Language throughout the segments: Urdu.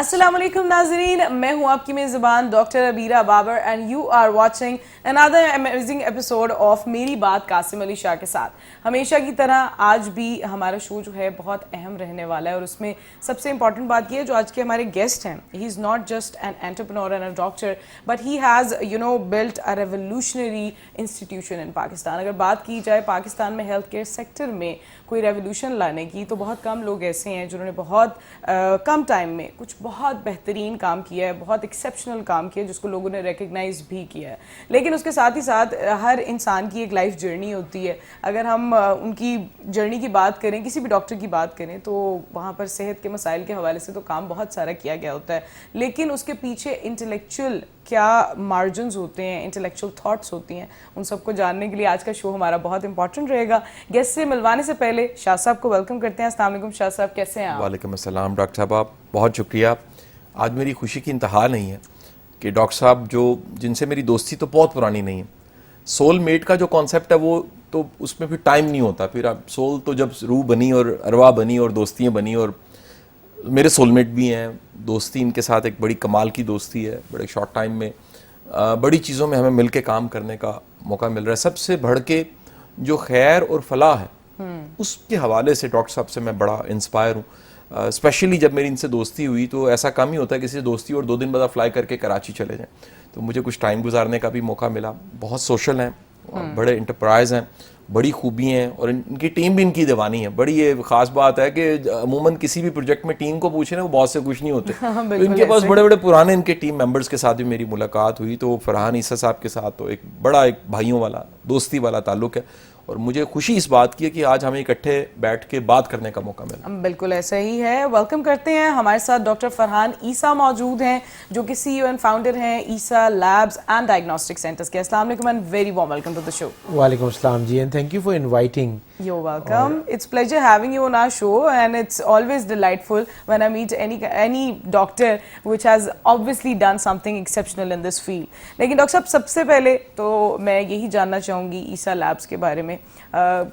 السلام علیکم ناظرین، میں ہوں آپ کی میزبان doctor Abeera Babar and you are watching another amazing episode of میری بات قاسم علی شاہ کے ساتھ. ہمیشہ کی طرح آج بھی ہمارا شو جو ہے بہت اہم رہنے والا ہے، اور اس میں سب سے امپورٹنٹ بات یہ ہے جو آج کے ہمارے گیسٹ ہیں. He is not just an entrepreneur and a doctor but he has built a revolutionary institution in Pakistan. اگر بات کی جائے پاکستان میں ہیلتھ کیئر سیکٹر میں کوئی ریولیوشن لانے کی تو بہت کم لوگ ایسے ہیں جنہوں نے بہت کم ٹائم میں کچھ بہت بہترین کام کیا ہے، بہت ایکسیپشنل کام کیا ہے جس کو لوگوں نے ریکگنائز بھی کیا ہے. لیکن اس کے ساتھ ہی ساتھ ہر انسان کی ایک لائف جرنی ہوتی ہے. اگر ہم ان کی جرنی کی بات کریں، کسی بھی ڈاکٹر کی بات کریں، تو وہاں پر صحت کے مسائل کے حوالے سے تو کام بہت سارا کیا گیا ہوتا ہے، لیکن اس کے پیچھے انٹلیکچوئل کیا مارجنز ہوتے ہیں، انٹلیکچوئل تھاٹس ہوتی ہیں، ان سب کو جاننے کے لیے آج کا شو ہمارا بہت امپورٹنٹ رہے گا. گیسٹ سے ملوانے سے پہلے شاہ صاحب کو ویلکم کرتے ہیں. السلام علیکم شاہ صاحب، کیسے ہیں آپ؟ وعلیکم السلام ڈاکٹر صاحب، آپ بہت شکریہ. آج میری خوشی کی انتہا نہیں ہے کہ ڈاکٹر صاحب جن سے میری دوستی تو بہت پرانی نہیں ہے، سول میٹ کا جو کانسیپٹ ہے وہ تو اس میں پھر ٹائم نہیں ہوتا. پھر اب سول تو جب روح بنی اور ارواح بنی اور دوستیاں بنی، اور میرے سول میٹ بھی ہیں. دوستی ان کے ساتھ ایک بڑی کمال کی دوستی ہے. بڑے شارٹ ٹائم میں بڑی چیزوں میں ہمیں مل کے کام کرنے کا موقع مل رہا ہے. سب سے بڑھ کے جو خیر اور فلاح ہے اس کے حوالے سے ڈاکٹر صاحب سے میں بڑا انسپائر ہوں. اسپیشلی جب میری ان سے دوستی ہوئی تو ایسا کم ہی ہوتا ہے کسی سے دوستی اور 2 دن بعد فلائی کر کے کراچی چلے جائیں، تو مجھے کچھ ٹائم گزارنے کا بھی موقع ملا. بہت سوشل ہیں، بڑے انٹرپرائز ہیں، بڑی خوبی ہیں، اور ان کی ٹیم بھی ان کی دیوانی ہے. بڑی یہ خاص بات ہے کہ عموماً کسی بھی پروجیکٹ میں ٹیم کو پوچھیں وہ بہت سے خوش نہیں ہوتے، تو ان کے پاس بڑے بڑے پرانے ان کے ٹیم ممبرس کے ساتھ بھی میری ملاقات ہوئی. تو فرحان عیسیٰ صاحب کے ساتھ تو ایک بڑا ایک بھائیوں والا دوستی والا تعلق ہے، اور مجھے خوشی اس بات کی ہے کہ آج ہمیں اکٹھے بیٹھ کے بات کرنے کا موقع ملا. بالکل ایسا ہی ہے. ویلکم کرتے ہیں. ہمارے ساتھ ڈاکٹر فرحان عیسیٰ موجود ہیں جو کہ سی ای او اینڈ فاؤنڈر ہیں Essa labs and diagnostic centers کے. السلام علیکم and very warm welcome to the show. وعلیکم السلام جی، and thank you for inviting. You're welcome. It's pleasure having you on our show, and it's always delightful when I meet any doctor which has obviously done something exceptional in this field. لیکن ڈاکٹر صاحب سب سے پہلے تو میں یہی جاننا چاہوں گی عیسیٰ لیبس کے بارے میں.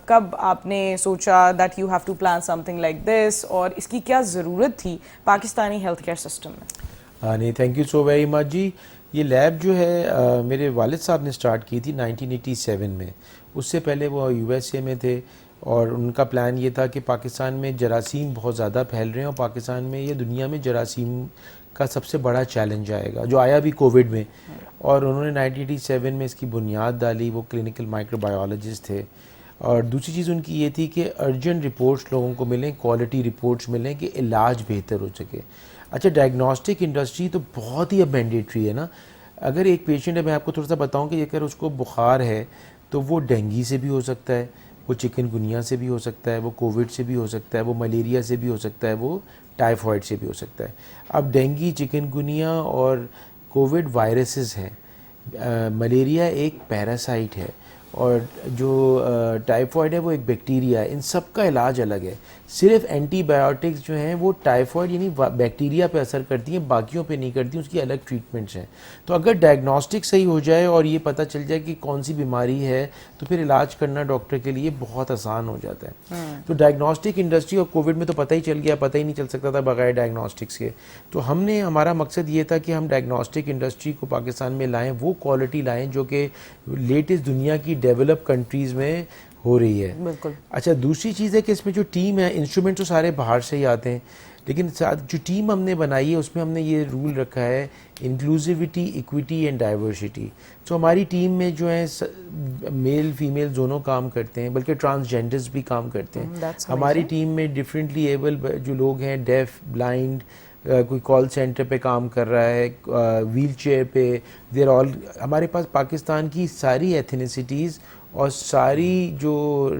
کب آپ نے سوچا that you have to plan something like this، اور اس کی کیا ضرورت تھی پاکستانی ہیلتھ کیئر سسٹم میں؟ نہیں، thank you so very much جی. یہ لیب جو ہے میرے والد صاحب نے سٹارٹ کی تھی 1987 میں. اس سے پہلے وہ یو ایس اے میں تھے، اور ان کا پلان یہ تھا کہ پاکستان میں جراثیم بہت زیادہ پھیل رہے ہیں، اور پاکستان میں یہ دنیا میں جراثیم کا سب سے بڑا چیلنج آئے گا، جو آیا بھی کووڈ میں. اور انہوں نے 1987 میں اس کی بنیاد ڈالی. وہ کلینکل مائکرو بایولوجسٹ تھے. اور دوسری چیز ان کی یہ تھی کہ ارجنٹ رپورٹس لوگوں کو ملیں، کوالٹی رپورٹس ملیں کہ علاج بہتر ہو سکے. اچھا، ڈائگنوسٹک انڈسٹری تو بہت ہی اب مینڈیٹری ہے نا. اگر ایک پیشنٹ ہے، میں آپ کو تھوڑا سا بتاؤں کہ اگر اس کو بخار ہے تو وہ ڈینگی سے بھی ہو سکتا ہے، وہ چکن گنیا سے بھی ہو سکتا ہے، وہ کووڈ سے بھی ہو سکتا ہے، وہ ملیریا سے بھی ہو سکتا ہے، وہ ٹائیفائڈ سے بھی ہو سکتا ہے. اب ڈینگی، چکن گنیا اور کووڈ وائرسز ہیں. ملیریا ایک پیراسائٹ ہے، اور جو ٹائیفائڈ ہے وہ ایک بیکٹیریا ہے. ان سب کا علاج الگ ہے. صرف اینٹی بایوٹکس جو ہیں وہ ٹائیفائڈ یعنی بیکٹیریا پہ اثر کرتی ہیں، باقیوں پہ نہیں کرتی. اس کی الگ ٹریٹمنٹس ہیں. تو اگر ڈائگنوسٹک صحیح ہو جائے اور یہ پتہ چل جائے کہ کون سی بیماری ہے، تو پھر علاج کرنا ڈاکٹر کے لیے بہت آسان ہو جاتا ہے. تو ڈائگنوسٹک انڈسٹری، اور کووڈ میں تو پتہ ہی چل گیا، پتہ ہی نہیں چل سکتا تھا بغیر ڈائگنوسٹکس کے. تو ہمارا مقصد یہ تھا کہ ہم ڈائگنوسٹک انڈسٹری کو پاکستان میں لائیں، وہ کوالٹی لائیں جو کہ لیٹسٹ دنیا کی ڈیولپ کنٹریز میں ہو رہی ہے. بالکل. اچھا، دوسری چیز ہے کہ اس میں جو ٹیم ہے، انسٹرومنٹ تو سارے باہر سے ہی آتے ہیں، لیکن ساتھ جو ٹیم ہم نے بنائی ہے اس میں ہم نے یہ رول رکھا ہے انکلوزیوٹی، ایکویٹی اینڈ ڈائیورسٹی. تو ہماری ٹیم میں جو ہے میل فیمیل دونوں کام کرتے ہیں، بلکہ ٹرانسجینڈرز بھی کام کرتے ہیں. ہماری ٹیم میں ڈفرینٹلی ایبل جو لوگ ہیں، ڈیف، بلائنڈ، کوئی کال سینٹر پہ کام کر رہا ہے، ویل چیئر پہ، دیر آل. ہمارے پاس پاکستان کی ساری ایتھنیسٹیز اور ساری جو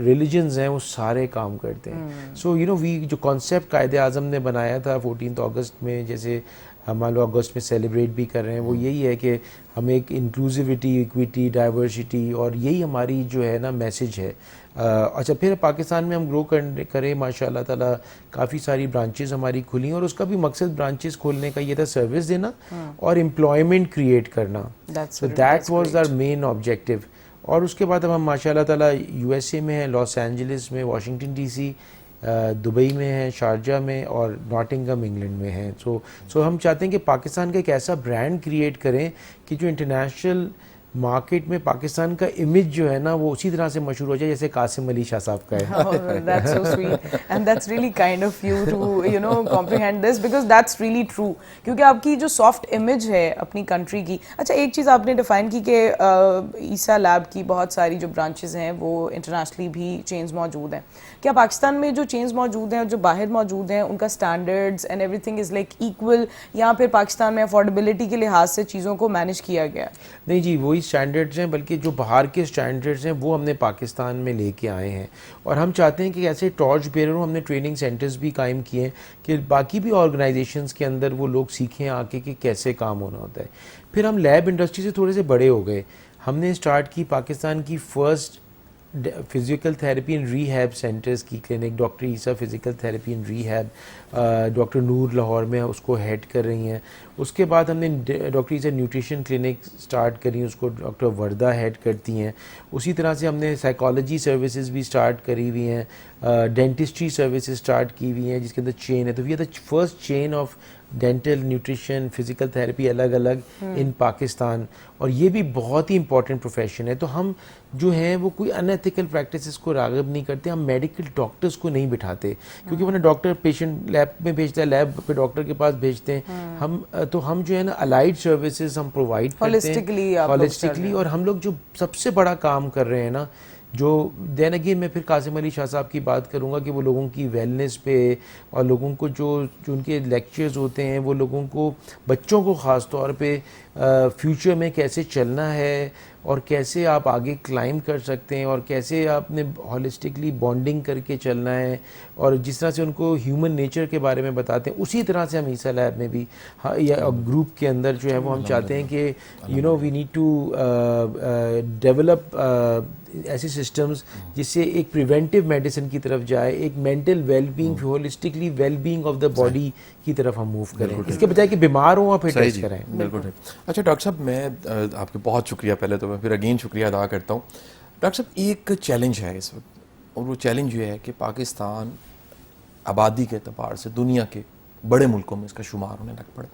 ریلیجنز ہیں وہ سارے کام کرتے ہیں. سو وی جو کانسیپٹ قائد اعظم نے بنایا تھا 14 اگست میں، جیسے ہم لوگ اگست میں سیلیبریٹ بھی کر رہے ہیں، وہ یہی ہے کہ ہم ایک انکلوزیوٹی، ایکویٹی، ڈائیورسٹی، اور یہی ہماری جو ہے نا میسج ہے. اچھا، پھر پاکستان میں ہم گرو کریں ماشاء اللہ تعالیٰ. کافی ساری برانچز ہماری کھلی، اور اس کا بھی مقصد برانچز کھولنے کا یہ تھا سروس دینا اور امپلائمنٹ کریٹ کرنا. So that was our main objective. اور اس کے بعد اب ہم ماشاء اللہ تعالیٰ یو ایس اے میں ہیں، لاس اینجلس میں، واشنگٹن ڈی سی، دبئی میں ہیں, شارجہ میں, اور ناٹنگم انگلینڈ میں ہیں. سو ہم چاہتے ہیں کہ پاکستان کا ایک ایسا برانڈ کریٹ کریں کہ جو انٹرنیشنل مارکیٹ میں پاکستان کا امیج جو ہے نا وہ اسی طرح سے مشہور ہو جائے جیسے قاسم علی شاہ صاحب کا ہے. Oh, that's so sweet and that's really kind of you to comprehend this because that's really true کیونکہ آپ کی جو سافٹ امیج ہے اپنی کنٹری کی. اچھا ایک چیز آپ نے ڈیفائن کی کہ عیسیٰ لیب کی بہت ساری جو برانچز ہیں وہ انٹرنیشنلی بھی چینز موجود ہیں. کیا پاکستان میں جو چینز موجود ہیں اور جو باہر موجود ہیں ان کا standards and every thing is like equal, یا پھر پاکستان میں افورڈیبلٹی کے لحاظ سے چیزوں کو مینیج کیا گیا؟ نہیں جی, وہی اسٹینڈرڈز ہیں, بلکہ جو باہر کے اسٹینڈرڈز ہیں وہ ہم نے پاکستان میں لے کے آئے ہیں, اور ہم چاہتے ہیں کہ ایسے ٹارچ بیئرر ہم نے ٹریننگ سینٹرز بھی قائم کیے ہیں کہ باقی بھی آرگنائزیشنز کے اندر وہ لوگ سیکھیں آ کے کہ کیسے کام ہونا ہوتا ہے. پھر ہم لیب انڈسٹری سے تھوڑے سے بڑے ہو گئے. ہم نے اسٹارٹ کی پاکستان کی first physical therapy and rehab centers کی clinic, doctor Essa physical therapy and rehab, doctor Noor Lahore میں اس کو ہیڈ کر رہی ہیں. اس کے بعد ہم نے ڈاکٹر عیسیٰ نیوٹریشن کلینک سٹارٹ کری, اس کو ڈاکٹر وردہ ہیڈ کرتی ہیں. اسی طرح سے ہم نے سائیکالوجی سروسز بھی سٹارٹ کری ہوئی ہیں, ڈینٹسٹری سروسز سٹارٹ کی ہوئی ہیں جس کے اندر چین ہے. تو we are the first chain of dental nutrition physical therapy الگ الگ ان پاکستان, اور یہ بھی بہت ہی امپورٹنٹ پروفیشن ہے. تو ہم جو ہیں وہ کوئی ان ایتھیکل پریکٹسز کو راغب نہیں کرتے, ہم میڈیکل ڈاکٹرز کو نہیں بٹھاتے کیونکہ ورنہ ڈاکٹر پیشنٹ لیب میں بھیجتا ہے, لیب پہ ڈاکٹر کے پاس بھیجتے ہیں. ہم جو ہے نا الائڈ سروسز ہم پرووائڈ کرتے ہیں ہولسٹکلی, اور ہم لوگ جو سب سے بڑا کام کر رہے ہیں نا, جو دین اگین میں پھر قاسم علی شاہ صاحب کی بات کروں گا کہ وہ لوگوں کی ویلنس پہ اور لوگوں کو جو ان کے لیکچرز ہوتے ہیں وہ لوگوں کو, بچوں کو خاص طور پہ فیوچر میں کیسے چلنا ہے اور کیسے آپ آگے کلائم کر سکتے ہیں اور کیسے آپ نے ہولسٹکلی بانڈنگ کر کے چلنا ہے, اور جس طرح سے ان کو ہیومن نیچر کے بارے میں بتاتے ہیں اسی طرح سے ہم عیسیٰ لیب میں بھی یا گروپ کے اندر جو ہے وہ ہم چاہتے ہیں کہ وی نیڈ ٹو ڈیولپ ایسے سسٹمز جس سے ایک پریونٹیو میڈیسن کی طرف جائے, ایک mental well being holistically well being of the body کی طرف ہم موو کریں, اس کے بجائے کہ بیمار ہوں اور پھر ٹیسٹ کریں. بالکل. اچھا ڈاکٹر صاحب, میں آپ کے بہت شکریہ, پہلے تو میں پھر اگین شکریہ ادا کرتا ہوں. ڈاکٹر صاحب ایک چیلنج ہے اس وقت, اور وہ چیلنج یہ ہے کہ پاکستان آبادی کے اعتبار سے دنیا کے بڑے ملکوں میں اس کا شمار ہونے لگ پڑا.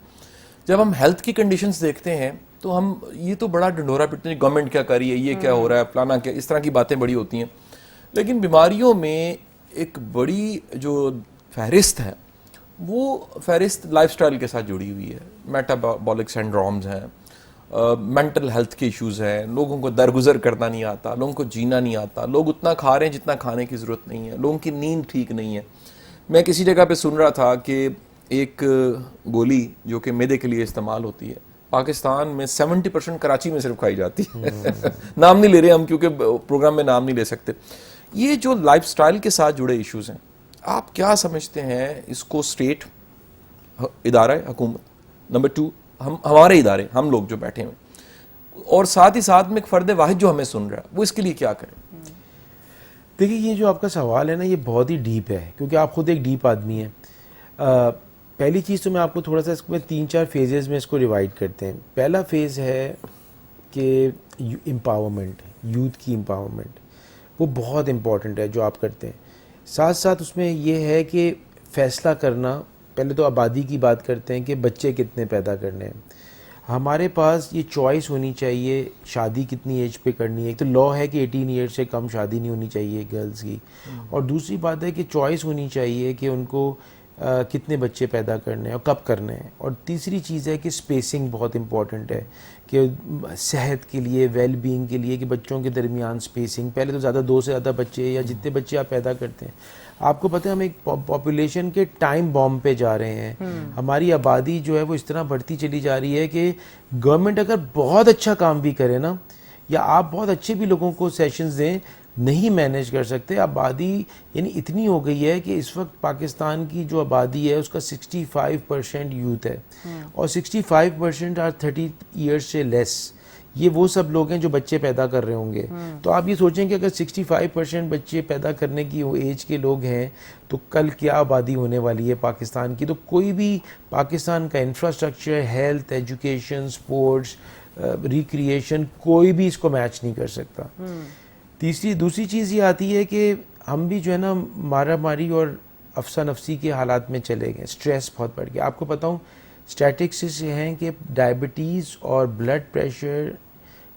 جب ہم ہیلتھ کی کنڈیشنز دیکھتے ہیں تو ہم یہ تو بڑا ڈنڈورا پیٹتے ہیں, گورنمنٹ کیا کر رہی ہے, یہ کیا ہو رہا ہے, فلانا کیا, اس طرح کی باتیں بڑی ہوتی ہیں. لیکن بیماریوں میں ایک بڑی جو فہرست ہے وہ فہرست لائف سٹائل کے ساتھ جڑی ہوئی ہے. میٹابولک سینڈرومز ہیں, مینٹل ہیلتھ کے ایشوز ہیں, لوگوں کو درگزر کرنا نہیں آتا, لوگوں کو جینا نہیں آتا, لوگ اتنا کھا رہے ہیں جتنا کھانے کی ضرورت نہیں ہے, لوگوں کی نیند ٹھیک نہیں ہے. میں کسی جگہ پہ سن رہا تھا کہ ایک گولی جو کہ معدے کے لیے استعمال ہوتی ہے پاکستان میں 70% کراچی میں صرف کھائی جاتی ہے. نام نہیں لے رہے ہم کیونکہ پروگرام میں نام نہیں لے سکتے. یہ جو لائف سٹائل کے ساتھ جڑے ایشوز ہیں, آپ کیا سمجھتے ہیں اس کو اسٹیٹ ادارہ حکومت, نمبر 2 ہمارے ادارے, ہم لوگ جو بیٹھے ہیں, اور ساتھ ہی ساتھ میں ایک فرد واحد جو ہمیں سن رہا ہے, وہ اس کے لیے کیا کریں؟ دیکھیے یہ جو آپ کا سوال ہے نا یہ بہت ہی ڈیپ ہے کیونکہ آپ خود ایک ڈیپ آدمی ہیں. پہلی چیز تو میں آپ کو تھوڑا سا اس میں 3-4 فیزز میں اس کو ڈیوائڈ کرتے ہیں. پہلا فیز ہے کہ امپاورمنٹ, یوتھ کی امپاورمنٹ, وہ بہت امپورٹنٹ ہے جو آپ کرتے ہیں. ساتھ ساتھ اس میں یہ ہے کہ فیصلہ کرنا, پہلے تو آبادی کی بات کرتے ہیں کہ بچے کتنے پیدا کرنے ہیں. ہمارے پاس یہ چوائس ہونی چاہیے شادی کتنی ایج پہ کرنی ہے. ایک تو لا ہے کہ 18 ایئر سے کم شادی نہیں ہونی چاہیے گرلز کی, اور دوسری بات ہے کہ چوائس ہونی چاہیے کہ ان کو کتنے بچے پیدا کرنے ہیں اور کب کرنے ہیں. اور تیسری چیز ہے کہ اسپیسنگ بہت امپورٹنٹ ہے کہ صحت کے لیے, ویل بینگ کے لیے, کہ بچوں کے درمیان اسپیسنگ. پہلے تو 2 سے زیادہ بچے یا جتنے بچے آپ پیدا کرتے ہیں, آپ کو پتہ ہے ہم ایک پاپولیشن کے ٹائم بام پہ جا رہے ہیں. ہماری آبادی جو ہے وہ اس طرح بڑھتی چلی جا رہی ہے کہ گورنمنٹ اگر بہت اچھا کام بھی کرے نا, یا آپ بہت اچھے بھی لوگوں کو سیشنز دیں, نہیں مینیج کر سکتے. آبادی یعنی اتنی ہو گئی ہے کہ اس وقت پاکستان کی جو آبادی ہے اس کا 65% یوتھ ہے, اور 65% آر 30 ایئرس سے لیس. یہ وہ سب لوگ ہیں جو بچے پیدا کر رہے ہوں گے. تو آپ یہ سوچیں کہ اگر 65% بچے پیدا کرنے کی ایج کے لوگ ہیں تو کل کیا آبادی ہونے والی ہے پاکستان کی. تو کوئی بھی پاکستان کا infrastructure, health, education, sports, recreation, کوئی بھی اس کو میچ نہیں کر سکتا. دوسری چیز یہ آتی ہے کہ ہم بھی جو ہے نا مارا ماری اور افسا نفسی کے حالات میں چلے گئے, اسٹریس بہت بڑھ گیا. آپ کو بتاؤں اسٹیٹکس یہ ہیں کہ ڈائبٹیز اور بلڈ پریشر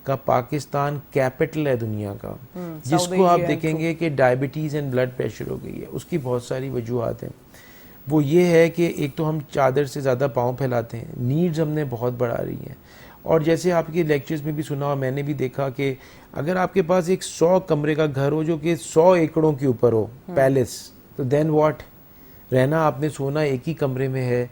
کا پاکستان کیپٹل ہے دنیا کا, جس کو آپ دیکھیں گے کہ ڈائبٹیز اینڈ بلڈ پریشر ہو گئی ہے. اس کی بہت ساری وجوہات ہیں. وہ یہ ہے کہ ایک تو ہم چادر سے زیادہ پاؤں پھیلاتے ہیں, نیڈز ہم نے بہت بڑھا رہی ہیں. اور جیسے آپ کے لیکچرز میں بھی سنا اور میں نے بھی دیکھا کہ اگر آپ کے پاس ایک 100 کمرے کا گھر ہو جو کہ 100 ایکڑوں کے اوپر ہو, پیلس, تو دین واٹ, رہنا آپ نے سونا ایک ہی کمرے میں ہے,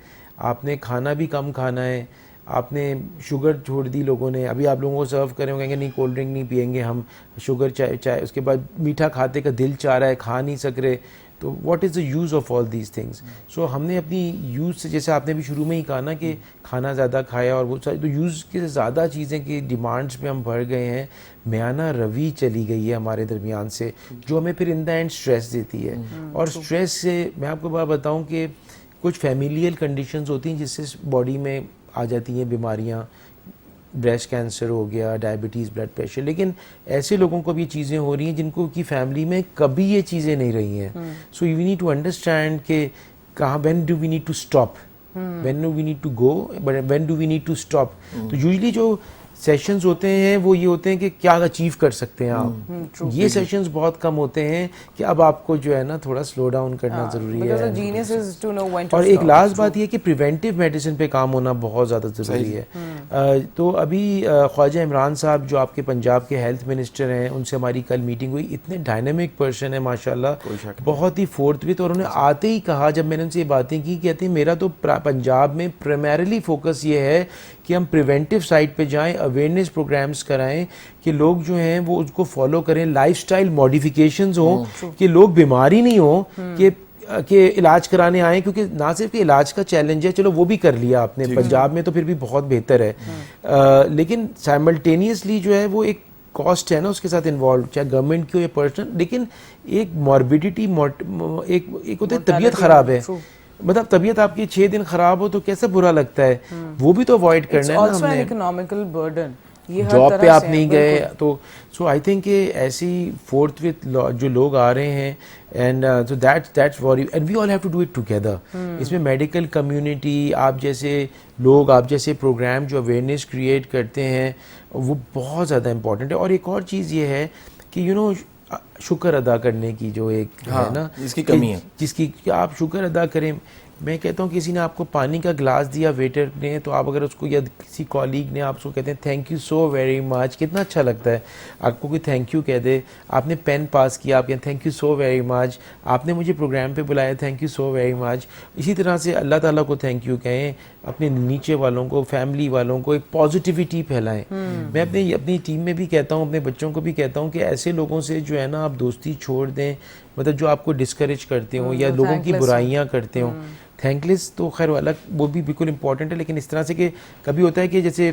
آپ نے کھانا بھی کم کھانا ہے, آپ نے شوگر چھوڑ دی لوگوں نے. ابھی آپ لوگوں کو سرو کریں گے, کہیں گے نہیں کولڈ ڈرنک نہیں پئیں گے ہم, شوگر چائے, اس کے بعد میٹھا کھاتے کا دل چاہ رہا ہے, کھا نہیں سک رہے. تو what is the use of all these things. So ہم نے اپنی یوز سے, جیسے آپ نے بھی شروع میں ہی کہا نا کہ کھانا زیادہ کھایا اور وہ ساری, تو یوز کے زیادہ چیزیں کی ڈیمانڈس میں ہم بڑھ گئے ہیں. میانہ روی چلی گئی ہے ہمارے درمیان سے, جو ہمیں پھر ان دا اینڈ اسٹریس دیتی ہے. اور اسٹریس سے میں آپ کو بات بتاؤں کہ کچھ فیملیل کنڈیشنز ہوتی ہیں جس سے باڈی میں آ جاتی ہیں بیماریاں, بریسٹ کینسر ہو گیا, ڈائبٹیز, بلڈ پریشر. لیکن ایسے لوگوں کو بھی چیزیں ہو رہی ہیں جن کو کی فیملی میں کبھی یہ چیزیں نہیں رہی ہیں. So you need to understand کہ کہاں, when do we need to stop, when do we need to go, when do we need to stop. تو یوزلی جو سیشنز ہوتے ہیں وہ یہ ہوتے ہیں کہ کیا اچیو کر سکتے ہیں آپ. یہ سیشنز بہت کم ہوتے ہیں کہ اب آپ کو جو ہے نا تھوڑا سلو ڈاؤن کرنا ضروری ہے. اور ایک لاسٹ بات یہ کہ پریونٹیو میڈیسن پہ کام ہونا بہت زیادہ ضروری ہے. تو ابھی خواجہ عمران صاحب جو آپ کے پنجاب کے ہیلتھ منسٹر ہیں, ان سے ہماری کل میٹنگ ہوئی. اتنے ڈائنامک پرسن ہیں ماشاءاللہ, بہت ہی فورتھ وتھ. اور انہوں نے آتے ہی کہا, جب میں نے ان سے یہ باتیں کی, کہتے ہیں میرا تو پنجاب میں پرائمریلی فوکس یہ ہے کہ ہم پریونٹیو سائڈ پہ جائیں, اویئرنیس پروگرامز کرائیں کہ لوگ جو ہیں وہ اس کو فالو کریں, لائف سٹائل ماڈیفیکیشنز ہوں کہ لوگ بیمار ہی نہیں ہوں کہ علاج کرانے آئیں. کیونکہ نہ صرف کہ علاج کا چیلنج ہے, چلو وہ بھی کر لیا آپ نے, پنجاب میں تو پھر بھی بہت بہتر ہے, لیکن سائملٹینیسلی جو ہے وہ ایک کاسٹ ہے نا اس کے ساتھ انوالو, چاہے گورنمنٹ کی ہو یا پرسنل. لیکن ایک ماربیڈیٹی, ایک ہوتا ہے طبیعت خراب ہے, مطلب طبیعت آپ کی 6 دن خراب ہو تو کیسا برا لگتا ہے, وہ بھی تو اوائڈ کرنا ہے نا ہم نے. اکنامیکل برڈن, جاب پہ آپ نہیں گئے تو سو آئی تھنک کہ ایسی فورتھ وتھ جو لوگ آ رہے ہیں, and so that's worry, and we all have to do it together. اس میں میڈیکل کمیونٹی, آپ جیسے لوگ, آپ جیسے پروگرام جو اویئرنیس کریٹ کرتے ہیں وہ بہت زیادہ امپورٹنٹ ہے. اور ایک اور چیز یہ ہے کہ یو نو شکر ادا کرنے کی جو ایک ہے نا, جس کی کمی ہے, جس کی آپ شکر ادا کریں. میں کہتا ہوں کسی نے آپ کو پانی کا گلاس دیا ویٹر نے, تو آپ اگر اس کو یا کسی کولیگ نے آپ کو کہتے ہیں تھینک یو سو ویری مچ, کتنا اچھا لگتا ہے. آپ کو کوئی تھینک یو کہہ دے, آپ نے پین پاس کیا, آپ کہیں تھینک یو سو ویری مچ, آپ نے مجھے پروگرام پہ بلایا, تھینک یو سو ویری مچ. اسی طرح سے اللہ تعالیٰ کو تھینک یو کہیں, اپنے نیچے والوں کو, فیملی والوں کو ایک پازیٹیوٹی پھیلائیں. میں اپنی ٹیم میں بھی کہتا ہوں, اپنے بچوں کو بھی کہتا ہوں کہ ایسے لوگوں سے جو ہے نا آپ دوستی چھوڑ دیں, مطلب جو آپ کو ڈسکریج کرتے ہوں یا لوگوں کی برائیاں کرتے ہوں. تھینک لیس تو خیر الگ, وہ بھی بالکل امپورٹنٹ ہے, لیکن اس طرح سے کہ کبھی ہوتا ہے کہ جیسے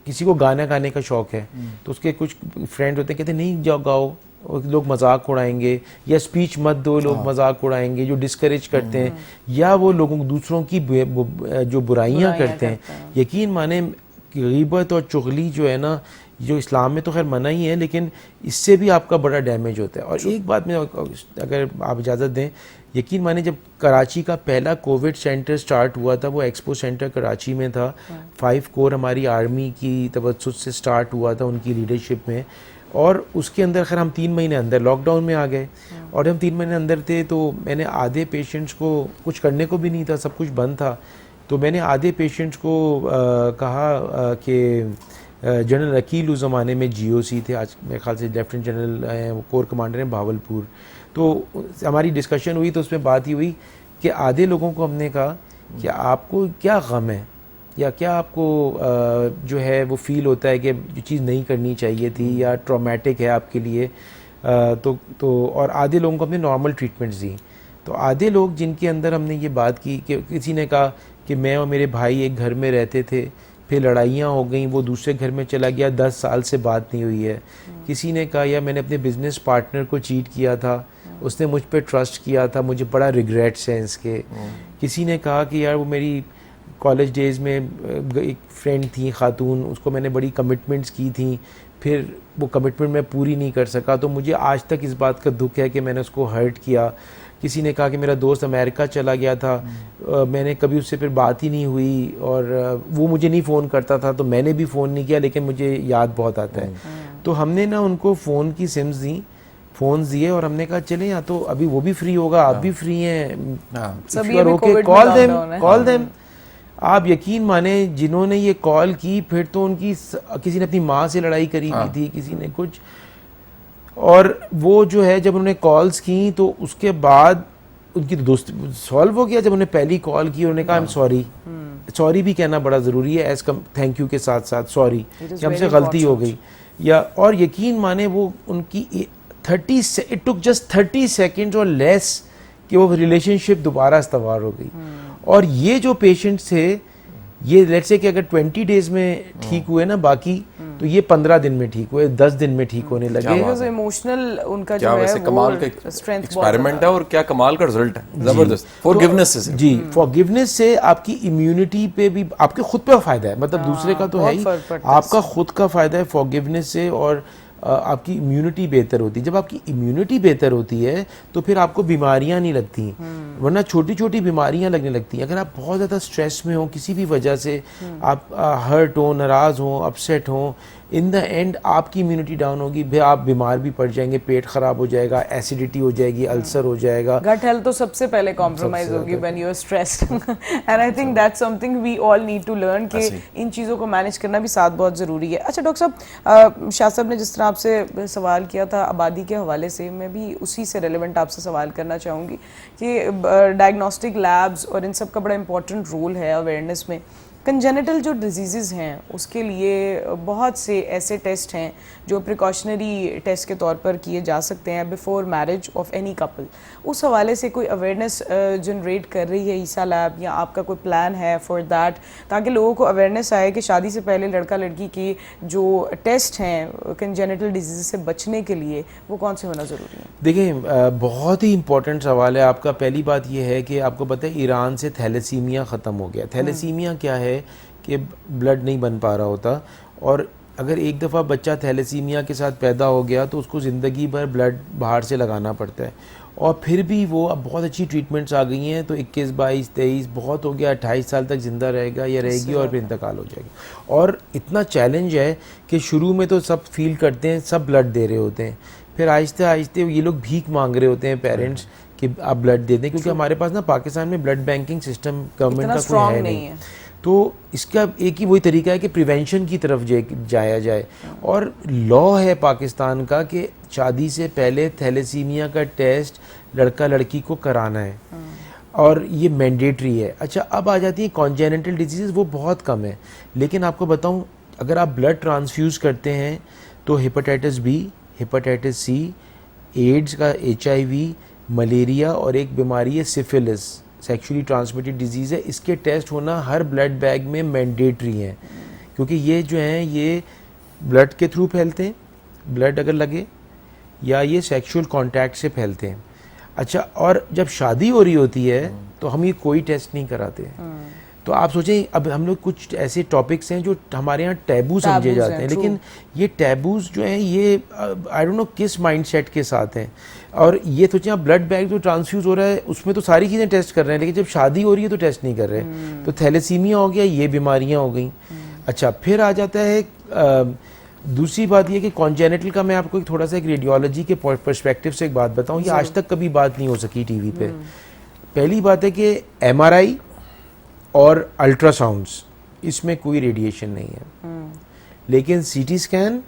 کسی کو گانا گانے کا شوق ہے تو اس کے کچھ فرینڈ ہوتے ہیں کہتے ہیں نہیں جاؤ گاؤ, لوگ مذاق اڑائیں گے, یا اسپیچ مت دو, لوگ مذاق اڑائیں گے, جو ڈسکریج کرتے ہیں, یا وہ لوگوں دوسروں کی جو برائیاں کرتے ہیں. یقین مانیں غیبت اور چغلی جو ہے نا, جو اسلام میں تو خیر منع ہی ہے, لیکن اس سے بھی آپ کا بڑا ڈیمیج ہوتا ہے. اور ایک بات میں اگر آپ اجازت دیں, یقین مانیں جب کراچی کا پہلا کووڈ سینٹر سٹارٹ ہوا تھا, وہ ایکسپو سینٹر کراچی میں تھا, 5 کور ہماری آرمی کی توسط سے سٹارٹ ہوا تھا ان کی لیڈرشپ میں. اور اس کے اندر خیر ہم 3 مہینے اندر لاک ڈاؤن میں آ گئے, اور جب 3 مہینے اندر تھے تو میں نے آدھے پیشنٹس کو, کچھ کرنے کو بھی نہیں تھا, سب کچھ بند تھا, تو میں نے آدھے پیشنٹس کو کہا کہ جنرل عقیل اس زمانے میں جی او سی تھے, آج میرے خیال سے لیفٹیننٹ جنرل ہیں, کور کمانڈر ہیں بھاولپور. تو ہماری ڈسکشن ہوئی تو اس میں بات ہی ہوئی کہ آدھے لوگوں کو ہم نے کہا کہ آپ کو کیا غم ہے, یا کیا آپ کو جو ہے وہ فیل ہوتا ہے کہ جو چیز نہیں کرنی چاہیے تھی یا ٹرامیٹک ہے آپ کے لیے, تو اور آدھے لوگوں کو ہم نے نارمل ٹریٹمنٹس دی. تو آدھے لوگ جن کے اندر ہم نے یہ بات کی کہ کسی نے کہا کہ میں اور میرے بھائی ایک گھر میں رہتے تھے, پھر لڑائیاں ہو گئیں, وہ دوسرے گھر میں چلا گیا, 10 سال سے بات نہیں ہوئی ہے. کسی نے کہا یا میں نے اپنے بزنس پارٹنر کو چیٹ کیا تھا, اس نے مجھ پہ ٹرسٹ کیا تھا, مجھے بڑا ریگریٹس ہیں اس کے. کسی نے کہا کہ یار وہ میری کالج ڈیز میں ایک فرینڈ تھی خاتون, اس کو میں نے بڑی کمٹمنٹس کی تھیں, پھر وہ کمٹمنٹ میں پوری نہیں کر سکا. تو مجھے آج تک اس بات کا دکھ ہے کہ میں نے اس کو ہرٹ کیا. کسی نے کہا کہ میرا دوست امریکہ چلا گیا تھا, میں نے کبھی اس سے پھر بات ہی نہیں ہوئی, اور وہ مجھے نہیں فون کرتا تھا تو میں نے بھی فون نہیں کیا, لیکن مجھے یاد بہت آتا ہے. تو ہم نے نا ان کو فون کی سمز دیں, فونز دیے, اور ہم نے کہا چلیں یا تو ابھی وہ بھی فری ہوگا, آپ بھی فری ہیں, کال دیم. آپ یقین مانیں جنہوں نے یہ کال کی پھر تو ان کی کسی نے اپنی ماں سے لڑائی کری ہوئی تھی, کسی نے کچھ, اور وہ جو ہے جب انہوں نے کالز کی تو اس کے بعد ان کی دوست سالو ہو گیا. جب انہوں نے پہلی کال کی انہوں نے کہا سوری بھی کہنا بڑا ضروری ہے, ایز تھینک یو کے ساتھ ساتھ سوری کہ ہم سے غلطی ہو گئی. یا اور یقین مانے وہ ان کی 30 اٹ ٹک جسٹ 30 سیکنڈ اور لیس کہ وہ ریلیشن شپ دوبارہ استوار ہو گئی. اور یہ جو پیشنٹس تھے یہ لیٹس سے کہ اگر 20 ڈیز میں ٹھیک ہوئے نا باقی, تو یہ 15 دن میں ٹھیک ہوئے, 10 دن میں ٹھیک ہونے لگے. ایموشنل ان کا کیا جو ہے ویسے کمال کا ایکسپیریمنٹ ہے اور کیا کمال کا رزلٹ ہے, زبردست. فارگیونیس سے جی, فارگیونیس سے آپ کی امیونٹی پہ بھی, آپ کے خود پہ فائدہ ہے, مطلب دوسرے کا تو ہے ہی, آپ کا خود کا فائدہ ہے فارگیونیس سے, اور آپ کی امیونٹی بہتر ہوتی ہے. جب آپ کی امیونٹی بہتر ہوتی ہے تو پھر آپ کو بیماریاں نہیں لگتی, ورنہ چھوٹی چھوٹی بیماریاں لگنے لگتی ہیں. اگر آپ بہت زیادہ اسٹریس میں ہوں, کسی بھی وجہ سے آپ ہرٹ ہوں, ناراض ہوں, اپسیٹ ہوں, ان دا اینڈ آپ کی امیونٹی ڈاؤن ہوگی, پھر آپ بیمار بھی پڑ جائیں گے, پیٹ خراب ہو جائے گا, ایسیڈیٹی ہو جائے گی, السر ہو جائے گا. گٹ ہیلتھ تو سب سے پہلے کمپرومائز ہوگی when you are stressed and I think that's something we all need to learn کہ ان چیزوں کو مینیج کرنا بھی ساتھ بہت ضروری ہے. اچھا ڈاکٹر صاحب, شاہ صاحب نے جس طرح آپ سے سوال کیا تھا آبادی کے حوالے سے, میں بھی اسی سے ریلیونٹ آپ سے سوال کرنا چاہوں گی کہ ڈائگنوسٹک لیبز اور ان سب کا بڑا امپورٹنٹ رول ہے اویئرنیس میں. کنجینٹل جو ڈیزیزز ہیں اس کے لیے بہت سے ایسے ٹیسٹ ہیں جو پریکاشنری ٹیسٹ کے طور پر کیے جا سکتے ہیں before marriage of any couple. اس حوالے سے کوئی اویئرنیس جنریٹ کر رہی ہے عیسیٰ لیب, یا آپ کا کوئی پلان ہے فار دیٹ, تاکہ لوگوں کو اویئرنیس آئے کہ شادی سے پہلے لڑکا لڑکی کے جو ٹیسٹ ہیں کنجینٹل ڈیزیز سے بچنے کے لیے وہ کون سے ہونا ضروری ہے؟ دیکھیں بہت ہی امپورٹنٹ سوال ہے آپ کا. پہلی بات یہ ہے کہ آپ کو پتہ ہے ایران سے تھیلیسیمیا ختم ہو گیا. تھیلیسیمیا کیا ہے کہ بلڈ نہیں بن پا رہا ہوتا, اور اگر ایک دفعہ بچہ تھیلیسیمیا کے ساتھ پیدا ہو گیا تو اس کو زندگی بھر بلڈ باہر سے لگانا پڑتا ہے, اور پھر بھی وہ اب بہت اچھی ٹریٹمنٹس آ گئی ہیں, تو 21 22 23 بہت ہو گیا, 28 سال تک زندہ رہے گا یا رہے گی, اور پھر انتقال ہو جائے گا. اور اتنا چیلنج ہے کہ شروع میں تو سب فیل کرتے ہیں, سب بلڈ دے رہے ہوتے ہیں, پھر آہستہ آہستہ یہ لوگ بھیک مانگ رہے ہوتے ہیں پیرنٹس کہ آپ بلڈ دے دیں, کیونکہ ہمارے پاس نا پاکستان میں بلڈ بینکنگ سسٹم گورنمنٹ کا کوئی ہے نہیں. تو اس کا ایک ہی وہی طریقہ ہے کہ پریونشن کی طرف جایا جائے, اور لا ہے پاکستان کا کہ شادی سے پہلے تھیلیسیمیا کا ٹیسٹ لڑکا لڑکی کو کرانا ہے, اور یہ مینڈیٹری ہے. اچھا اب آ جاتی ہیں کانجیننٹل ڈیزیز, وہ بہت کم ہے, لیکن آپ کو بتاؤں اگر آپ بلڈ ٹرانسفیوز کرتے ہیں تو hepatitis B, hepatitis C, AIDS کا HIV, ملیریا, اور ایک بیماری ہے سفلس, سیکشولی ٹرانسمیٹڈ ڈیزیز ہے, اس کے ٹیسٹ ہونا ہر بلڈ بیگ میں مینڈیٹری ہیں, کیونکہ یہ جو ہیں یہ بلڈ کے تھرو پھیلتے ہیں, بلڈ اگر لگے, یا یہ سیکشول کانٹیکٹ سے پھیلتے ہیں. اچھا, اور جب شادی ہو رہی ہوتی ہے تو ہم یہ کوئی ٹیسٹ نہیں کراتے. تو آپ سوچیں اب ہم لوگ کچھ ایسے ٹاپکس ہیں جو ہمارے یہاں ٹیبو سمجھے جاتے ہیں, لیکن یہ ٹیبوز جو ہیں یہ آئی ڈونٹ نو کس مائنڈ سیٹ کے ساتھ ہیں. اور یہ سوچیں آپ بلڈ بیگ جو ٹرانسفیوز ہو رہا ہے اس میں تو ساری چیزیں ٹیسٹ کر رہے ہیں, لیکن جب شادی ہو رہی ہے تو ٹیسٹ نہیں کر رہے. تو تھیلیسیمیا ہو گیا, یہ بیماریاں ہو گئیں. اچھا, پھر آ جاتا ہے دوسری بات یہ کہ کانجینٹل کا میں آپ کو تھوڑا سا ایک ریڈیولوجی کے پرسپیکٹیو سے ایک بات بتاؤں, یہ آج تک کبھی بات نہیں ہو سکی ٹی وی پہ. پہلی بات ہے کہ MRI اور الٹرا ساؤنڈس اس میں کوئی ریڈیشن نہیں ہے, لیکن CT اسکین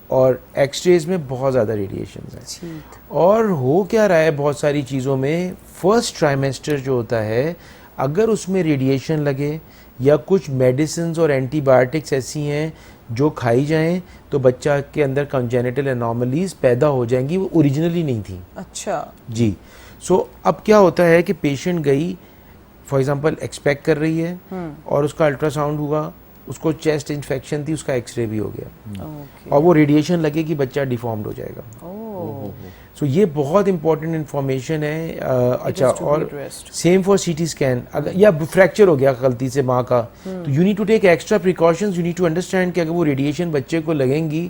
اور ایکس ریز میں بہت زیادہ ریڈیشنز ہیں. اور ہو کیا رہا ہے بہت ساری چیزوں میں, فرسٹ ٹرائمیسٹر جو ہوتا ہے اگر اس میں ریڈیشن لگے یا کچھ میڈیسنز اور اینٹی بایوٹکس ایسی ہیں جو کھائی جائیں تو بچہ کے اندر کنجینٹل اناملیز پیدا ہو جائیں گی, وہ اوریجنلی نہیں تھیں. اچھا جی. سو اب کیا ہوتا ہے کہ پیشنٹ گئی فار ایگزامپل ایکسپیکٹ کر رہی ہے, اور اس کا الٹرا ساؤنڈ ہوا, اس کو چیسٹ انفیکشن تھی, اس کا ایکس رے بھی ہو گیا, اور وہ ریڈیشن لگے کہ بچہ ڈیفارمڈ ہو جائے گا. سو یہ بہت امپورٹنٹ انفارمیشن ہے. اچھا, اور same for C T scan, یا فریکچر ہو گیا غلطی سے ماں کا, تو you need to take extra precautions, you need to understand کہ اگر وہ ریڈیشن بچے کو لگیں گی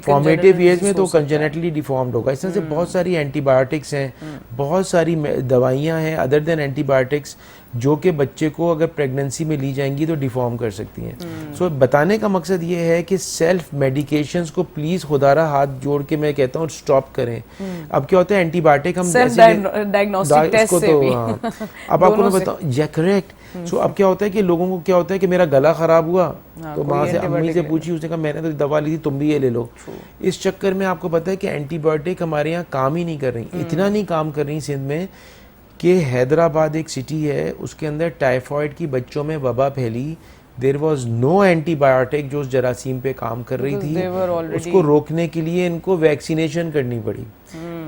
فارمیٹیو ایج میں تو کنجنیٹلی ڈیفارمڈ ہوگا. اس طرح سے بہت ساری اینٹی بایوٹکس ہیں, بہت ساری دوائیاں ہیں ادر دین اینٹی بایوٹکس جو کہ بچے کو اگر پریگننسی میں لی جائیں گی تو ڈیفارم کر سکتی ہیں. سو بتانے کا مقصد یہ ہے کہ سیلف میڈیکیشنز کو پلیز خدا را ہاتھ جوڑ کے میں کہتا ہوں اسٹاپ کریں. اب کیا ہوتا ہے اینٹی بایوٹک ہم اب آپ کو میں بتاؤں, یا کریکٹ. سو اب کیا ہوتا ہے کہ لوگوں کو کیا ہوتا ہے کہ میرا گلا خراب ہوا تو ماں سے امی سے پوچھی, اس نے کہا میں نے تو دوا لی تھی تم بھی یہ لے لو. اس چکر میں آپ کو پتا ہے کہ اینٹی بایوٹک ہمارے یہاں کام ہی نہیں کر رہی, اتنا نہیں کام کر رہی سندھ میں کہ حیدرآباد ایک سٹی ہے اس کے اندر ٹائیفائڈ کی بچوں میں وبا پھیلی, there was no antibiotic جو اس جراثیم پہ کام کر رہی تھی, اس کو روکنے کے لیے ان کو ویکسینیشن کرنی پڑی,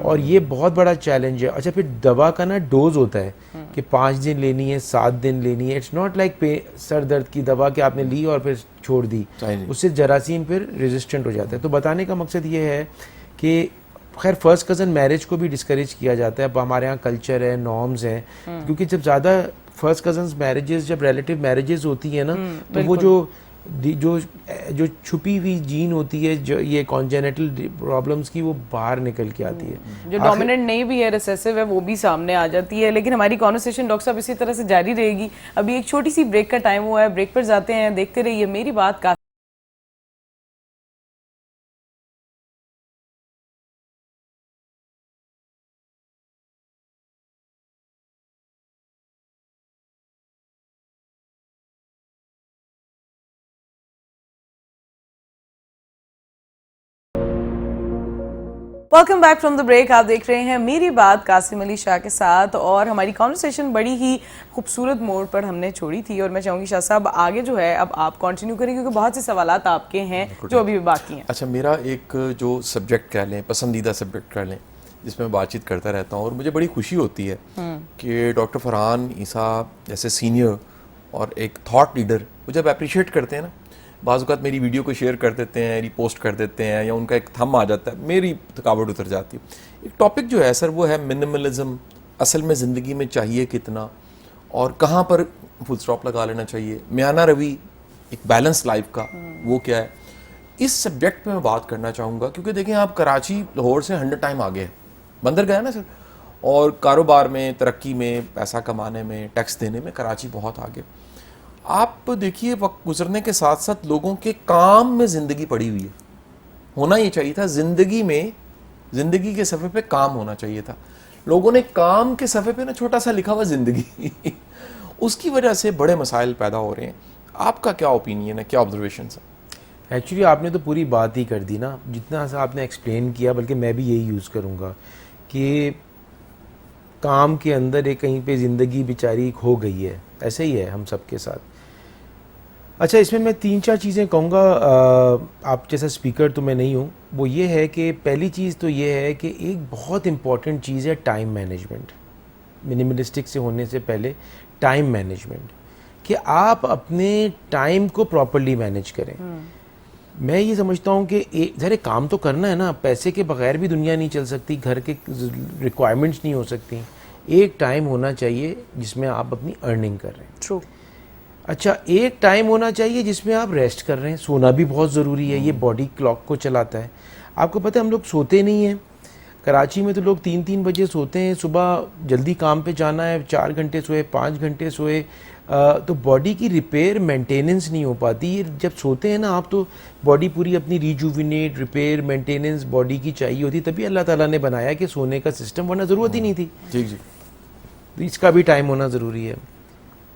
اور یہ بہت بڑا چیلنج ہے. اچھا, پھر دوا کا نا ڈوز ہوتا ہے کہ 5 دن لینی ہے, 7 دن لینی ہے. اٹس ناٹ لائک سر درد کی دوا کہ آپ نے لی اور پھر چھوڑ دی, اس سے جراثیم پھر ریزسٹنٹ ہو جاتا ہے. تو بتانے کا مقصد یہ ہے کہ خیر فرسٹ کزن میرج کو بھی ڈسکریج کیا جاتا ہے, اب ہمارے یہاں کلچر ہے, نارمز ہیں, کیونکہ جب زیادہ فرسٹ کزنز میرجز جب ریلیٹیو میرجز ہوتی ہیں نا تو وہ جو چھپی ہوئی جین ہوتی ہے جو یہ کانجینیٹل پرابلمس کی وہ باہر نکل کے آتی ہے, جو ڈومیننٹ نہیں بھی ہے ریسیسو ہے وہ بھی سامنے آ جاتی ہے. لیکن ہماری کانورسیشن ڈاکٹر صاحب اسی طرح سے جاری رہے گی. ابھی ایک چھوٹی سی بریک کا ٹائم ہوا ہے, بریک پر جاتے ہیں, دیکھتے رہیے میری بات کا. Welcome back from the break. آپ دیکھ رہے ہیں میری بات قاسم علی شاہ کے ساتھ, اور ہماری کانورسیشن بڑی ہی خوبصورت موڑ پر ہم نے چھوڑی تھی, اور میں چاہوں گی شاہ صاحب آگے جو ہے اب آپ کنٹینیو کریں کیونکہ بہت سے سوالات آپ کے ہیں جو ابھی بھی باقی ہیں. اچھا, میرا ایک جو سبجیکٹ کہہ لیں, پسندیدہ سبجیکٹ کہہ لیں, جس میں بات چیت کرتا رہتا ہوں, اور مجھے بڑی خوشی ہوتی ہے کہ ڈاکٹر فرحان عیسیٰ جیسے سینئر اور ایک تھاٹ لیڈر وہ جب اپریشیٹ کرتے ہیں نا, بعض اوقات میری ویڈیو کو شیئر کر دیتے ہیں, ری پوسٹ کر دیتے ہیں, یا ان کا ایک تھم آ جاتا ہے, میری تھکاوٹ اتر جاتی ہے. ایک ٹاپک جو ہے سر وہ ہے منیملزم. اصل میں زندگی میں چاہیے کتنا اور کہاں پر فل اسٹاپ لگا لینا چاہیے, میانہ روی ایک بیلنس لائف کا وہ کیا ہے, اس سبجیکٹ پہ میں بات کرنا چاہوں گا. کیونکہ دیکھیں آپ کراچی لاہور سے 100 ٹائم آگے ہے, بندر گیا نا سر, اور کاروبار میں, ترقی میں, پیسہ کمانے میں, ٹیکس دینے میں کراچی بہت آگے. آپ دیکھیے وقت گزرنے کے ساتھ ساتھ لوگوں کے کام میں زندگی پڑی ہوئی ہے. ہونا یہ چاہیے تھا زندگی میں, زندگی کے صفحے پہ کام ہونا چاہیے تھا. لوگوں نے کام کے صفحے پہ نا چھوٹا سا لکھا ہوا زندگی. اس کی وجہ سے بڑے مسائل پیدا ہو رہے ہیں. آپ کا کیا اوپینین ہے, کیا آبزرویشنس ہیں؟ ایکچولی آپ نے تو پوری بات ہی کر دی نا, جتنا سا آپ نے ایکسپلین کیا, بلکہ میں بھی یہی یوز کروں گا کہ کام کے اندر ایک کہیں پہ زندگی بیچاری کھو گئی ہے. ایسے ہی ہے ہم سب کے ساتھ. اچھا, اس میں 3-4 چیزیں کہوں گا. آپ جیسا اسپیکر تو میں نہیں ہوں. وہ یہ ہے کہ پہلی چیز تو یہ ہے کہ ایک بہت امپورٹنٹ چیز ہے ٹائم مینجمنٹ. منیملسٹک سے ہونے سے پہلے ٹائم مینجمنٹ, کہ آپ اپنے ٹائم کو پراپرلی مینیج کریں. میں یہ سمجھتا ہوں کہ ذرا کام تو کرنا ہے نا, پیسے کے بغیر بھی دنیا نہیں چل سکتی, گھر کے ریکوائرمنٹس نہیں ہو سکتی. ایک ٹائم ہونا چاہیے جس میں آپ اپنی ارننگ کر رہے ہیں. ٹرو. اچھا, ایک ٹائم ہونا چاہیے جس میں آپ ریسٹ کر رہے ہیں. سونا بھی بہت ضروری ہے, یہ باڈی کلاک کو چلاتا ہے. آپ کو پتہ ہے ہم لوگ سوتے نہیں ہیں. کراچی میں تو لوگ 3 بجے سوتے ہیں, صبح جلدی کام پہ جانا ہے, 4 گھنٹے سوئے, 5 گھنٹے سوئے, تو باڈی کی ریپیئر مینٹیننس نہیں ہو پاتی. جب سوتے ہیں نا آپ تو باڈی پوری اپنی ریجوینیٹ, ریپیئر, مینٹیننس باڈی کی چاہیے ہوتی, تبھی اللہ تعالیٰ نے بنایا کہ سونے کا سسٹم, ورنہ ضرورت ہی نہیں تھی. جی جی, اس کا بھی ٹائم ہونا ضروری ہے.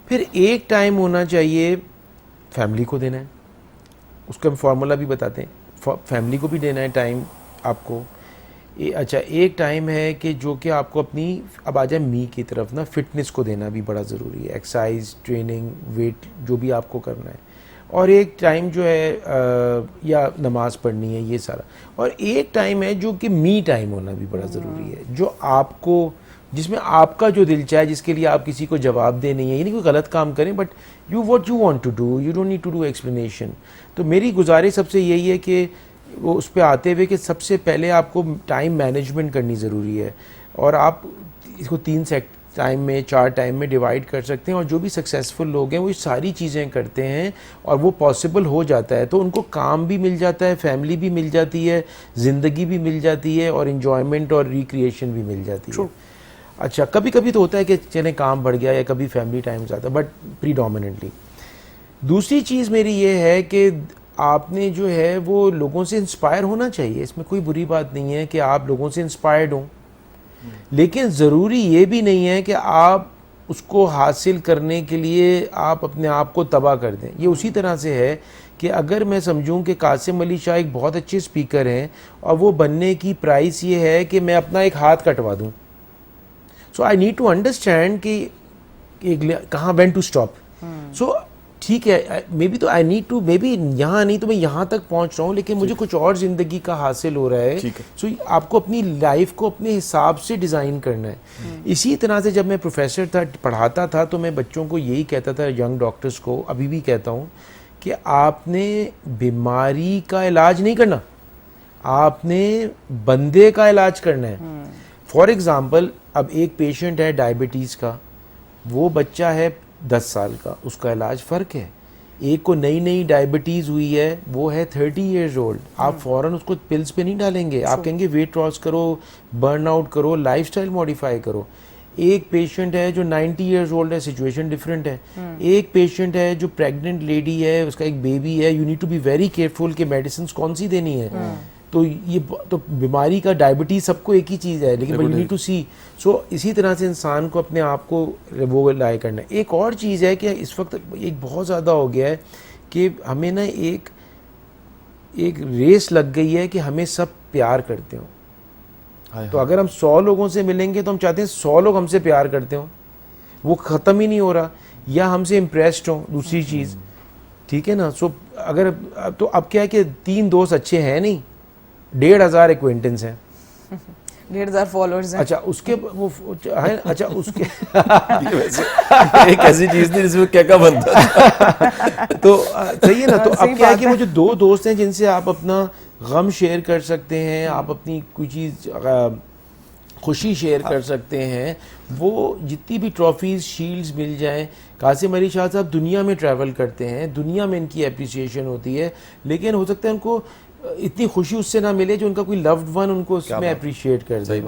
پھر ایک ٹائم ہونا چاہیے فیملی کو دینا ہے. اس کا فارمولا بھی بتاتے ہیں, فیملی کو بھی دینا ہے ٹائم آپ کو. اچھا, ایک ٹائم ہے کہ جو کہ آپ کو اپنی, اب آ جائے می کی طرف نا, فٹنس کو دینا بھی بڑا ضروری ہے. ایکسرسائز, ٹریننگ, ویٹ جو بھی آپ کو کرنا ہے. اور ایک ٹائم جو ہے یا نماز پڑھنی ہے, یہ سارا. اور ایک ٹائم ہے جو کہ می ٹائم ہونا بھی بڑا ضروری ہے, جو آپ کو, جس میں آپ کا جو دل چاہے, جس کے لیے آپ کسی کو جواب دے نہیں ہے, یعنی کوئی غلط کام کریں, but you what you want to do, you don't need to do explanation. تو میری گزارش سب سے یہی ہے کہ وہ اس پہ آتے ہوئے کہ سب سے پہلے آپ کو ٹائم مینجمنٹ کرنی ضروری ہے, اور آپ اس کو 3 ٹائم میں 4 ٹائم میں ڈیوائڈ کر سکتے ہیں, اور جو بھی سکسیزفل لوگ ہیں وہ یہ ساری چیزیں کرتے ہیں اور وہ پاسبل ہو جاتا ہے, تو ان کو کام بھی مل جاتا ہے, فیملی بھی مل جاتی ہے, زندگی بھی مل جاتی ہے, اور انجوائمنٹ اور ریکریشن بھی مل جاتی ہے. اچھا کبھی کبھی تو ہوتا ہے کہ چلیں کام بڑھ گیا یا کبھی فیملی ٹائم زیادہ, بٹ پریڈومیننٹلی. دوسری چیز میری یہ ہے کہ آپ نے جو ہے وہ لوگوں سے انسپائر ہونا چاہیے, اس میں کوئی بری بات نہیں ہے کہ آپ لوگوں سے انسپائرڈ ہوں, لیکن ضروری یہ بھی نہیں ہے کہ آپ اس کو حاصل کرنے کے لیے آپ اپنے آپ کو تباہ کر دیں. یہ اسی طرح سے ہے کہ اگر میں سمجھوں کہ قاسم علی شاہ ایک بہت اچھے اسپیکر ہیں اور وہ بننے کی پرائس یہ ہے کہ میں اپنا ایک ہاتھ کٹوا دوں, سو آئی نیڈ ٹو انڈرسٹینڈ کہ کہاں وین ٹو اسٹاپ. سو ٹھیک ہے, مے بی تو I need to, maybe یہاں نہیں تو میں یہاں تک پہنچ رہا ہوں, لیکن مجھے کچھ اور زندگی کا حاصل ہو رہا ہے. سو آپ کو اپنی لائف کو اپنے حساب سے ڈیزائن کرنا ہے. اسی طرح سے جب میں پروفیسر تھا, پڑھاتا تھا, تو میں بچوں کو یہی کہتا تھا, ینگ ڈاکٹرز کو ابھی بھی کہتا ہوں کہ آپ نے بیماری کا علاج نہیں کرنا, آپ نے بندے کا علاج کرنا ہے. فار ایگزامپل اب ایک پیشنٹ ہے ڈائبٹیز کا, وہ بچہ ہے 10 سال کا, اس کا علاج فرق ہے. ایک کو نئی نئی ڈائبٹیز ہوئی ہے, وہ ہے 30 ایئرز اولڈ, آپ فوراً اس کو پلز پہ نہیں ڈالیں گے, آپ کہیں گے ویٹ لاس کرو, برن آؤٹ کرو, لائف اسٹائل ماڈیفائی کرو. ایک پیشنٹ ہے جو 90 ایئرز اولڈ ہے, سچویشن ڈفرینٹ ہے. ایک پیشنٹ ہے جو پریگننٹ لیڈی ہے, اس کا ایک بیبی ہے, you need to be very careful کہ میڈیسنس کون سی دینی ہے. تو یہ تو بیماری کا ڈائبٹیز سب کو ایک ہی چیز ہے, لیکن یو نیڈ ٹو سی. سو اسی طرح سے انسان کو اپنے آپ کو وہ لائے کرنا ہے. ایک اور چیز ہے کہ اس وقت ایک بہت زیادہ ہو گیا ہے کہ ہمیں نا ایک ریس لگ گئی ہے کہ ہمیں سب پیار کرتے ہوں. تو اگر ہم 100 لوگوں سے ملیں گے تو ہم چاہتے ہیں 100 لوگ ہم سے پیار کرتے ہوں, وہ ختم ہی نہیں ہو رہا, یا ہم سے امپریسڈ ہوں. دوسری چیز ٹھیک ہے نا. سو اگر تو اب کیا ہے کہ 3 دوست اچھے ہیں نہیں, 1,500 ایکوینٹنس ہیں, 1,500 فالوورز ہیں. اچھا اس کے وہ اچھا اس کے ایک ایسی چیز تھی جس میں کیا بنتا تو صحیح ہے نا. تو اب کیا ہے کہ وہ جو 2 دوست ہیں جن سے آپ اپنا غم شیئر کر سکتے ہیں, آپ اپنی کوئی چیز خوشی شیئر کر سکتے ہیں, وہ جتنی بھی ٹرافیز شیلڈز مل جائیں. قاسم علی شاہ صاحب دنیا میں ٹریول کرتے ہیں, دنیا میں ان کی اپریسیشن ہوتی ہے, لیکن ہو سکتا ہے ان کو اتنی خوشی اس سے نہ ملے جو ان کا کوئی لوڈ ون ان کو اس میں اپریشیٹ کر دے.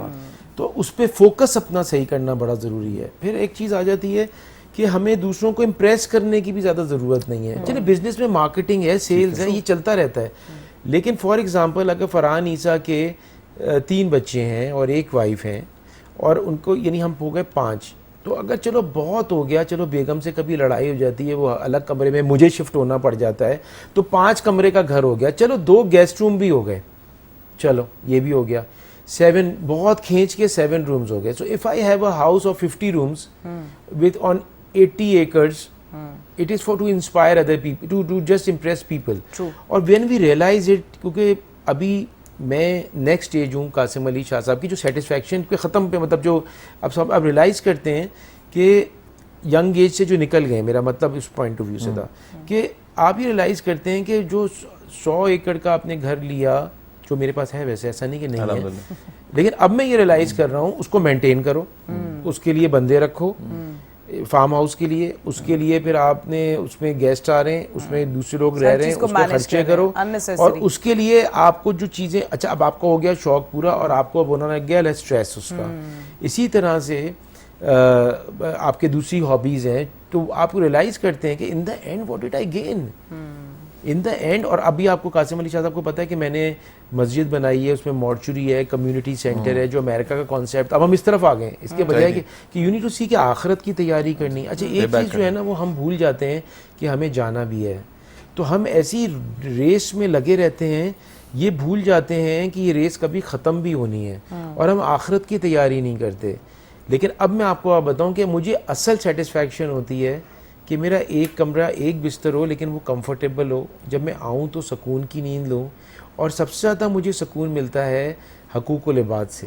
تو اس پہ فوکس اپنا صحیح کرنا بڑا ضروری ہے. پھر ایک چیز آ جاتی ہے کہ ہمیں دوسروں کو امپریس کرنے کی بھی زیادہ ضرورت نہیں ہے. چلے بزنس میں مارکیٹنگ ہے, سیلز ہے, یہ چلتا رہتا ہے, لیکن فار ایگزامپل اگر فرحان عیسیٰ کے 3 بچے ہیں اور 1 وائف ہیں, اور ان کو یعنی ہم ہو گئے 5, تو اگر چلو بہت ہو گیا, چلو بیگم سے کبھی لڑائی ہو جاتی ہے, وہ الگ کمرے میں مجھے شفٹ ہونا پڑ جاتا ہے, تو 5 کمرے کا گھر ہو گیا. چلو 2 گیسٹ روم بھی ہو گئے, چلو یہ بھی ہو گیا. 7 بہت کھینچ کے 7 رومز ہو گئے. So if I have a house of 50 rooms with on 80 acres, it is for to inspire other people, to just impress people. اور when we realize it, کیونکہ ابھی میں نیکسٹ اسٹیج ہوں قاسم علی شاہ صاحب کی, جو سیٹسفیکشن کے ختم پہ, مطلب جو اب سب آپ ریلائز کرتے ہیں کہ ینگ ایج سے جو نکل گئے, میرا مطلب اس پوائنٹ آف ویو سے تھا کہ آپ یہ ریلائز کرتے ہیں کہ جو 100 ایکڑ کا آپ نے گھر لیا, جو میرے پاس ہے ویسے, ایسا نہیں کہ نہیں ہے, لیکن اب میں یہ ریلائز کر رہا ہوں اس کو مینٹین کرو, اس کے لیے بندے رکھو, فارم ہاؤس کے لیے, اس کے لیے پھر آپ نے اس میں گیسٹ آ رہے ہیں, اس میں دوسرے لوگ رہ رہے ہیں, اس کو خرچے کرو, اور اس کے لیے آپ کو جو چیزیں, اچھا اب آپ کا ہو گیا شوق پورا, اور آپ کو اب ہونا لگ گیا اسٹریس اس کا. اسی طرح سے آپ کے دوسری ہابیز ہیں, تو آپ کو ریلائز کرتے ہیں کہ in the end what did I gain in the end. اور ابھی آپ کو قاسم علی شاہ صاحب کو پتا ہے کہ میں نے مسجد بنائی ہے, اس میں مورچری ہے, کمیونٹی سینٹر ہے, جو امریکہ کا کانسیپٹ. اب ہم اس طرف آ گئے ہیں, اس کے بجائے کہ یو نیڈ ٹو سی کہ آخرت کی تیاری کرنی. اچھا ایک چیز جو ہے نا, وہ ہم بھول جاتے ہیں کہ ہمیں جانا بھی ہے, تو ہم ایسی ریس میں لگے رہتے ہیں, یہ بھول جاتے ہیں کہ یہ ریس کبھی ختم بھی ہونی ہے, اور ہم آخرت کی تیاری نہیں کرتے. لیکن اب میں آپ کو بتاؤں کہ مجھے اصل سیٹسفیکشن ہوتی ہے کہ میرا ایک کمرہ, ایک بستر ہو, لیکن وہ کمفرٹیبل ہو, جب میں آؤں تو سکون کی نیند لوں. اور سب سے زیادہ مجھے سکون ملتا ہے حقوق العباد سے,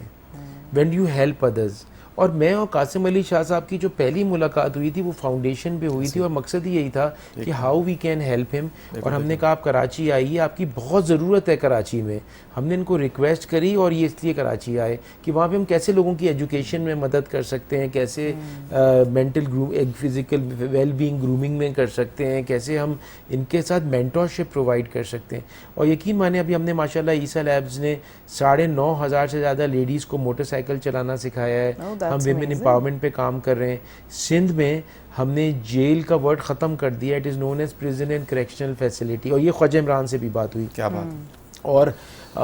وین یو ہیلپ ادرز. اور میں اور قاسم علی شاہ صاحب کی جو پہلی ملاقات ہوئی تھی وہ فاؤنڈیشن پہ ہوئی تھی اور مقصد ہی یہی تھا کہ ہاؤ وی کین ہیلپ ہم. اور ہم نے کہا آپ کراچی آئیے, آپ کی بہت ضرورت ہے کراچی میں. ہم نے ان کو ریکویسٹ کری اور یہ اس لیے کراچی آئے کہ وہاں پہ ہم کیسے لوگوں کی ایجوکیشن میں مدد کر سکتے ہیں, کیسے mental physical well being grooming میں کر سکتے ہیں, کیسے ہم ان کے ساتھ مینٹورشپ پرووائڈ کر سکتے ہیں. اور یقین مانے ابھی ہم نے ماشاءاللہ عیسیٰ لیبز نے 9,500 سے زیادہ لیڈیز کو موٹر سائیکل چلانا سکھایا ہے. ہم ویمن امپاورمنٹ پہ کام کر رہے ہیں. سندھ میں ہم نے جیل کا ورڈ ختم کر دیا, it is known as prison and correctional facility, اور یہ خواجہ عمران سے بھی بات ہوئی. کیا بات. اور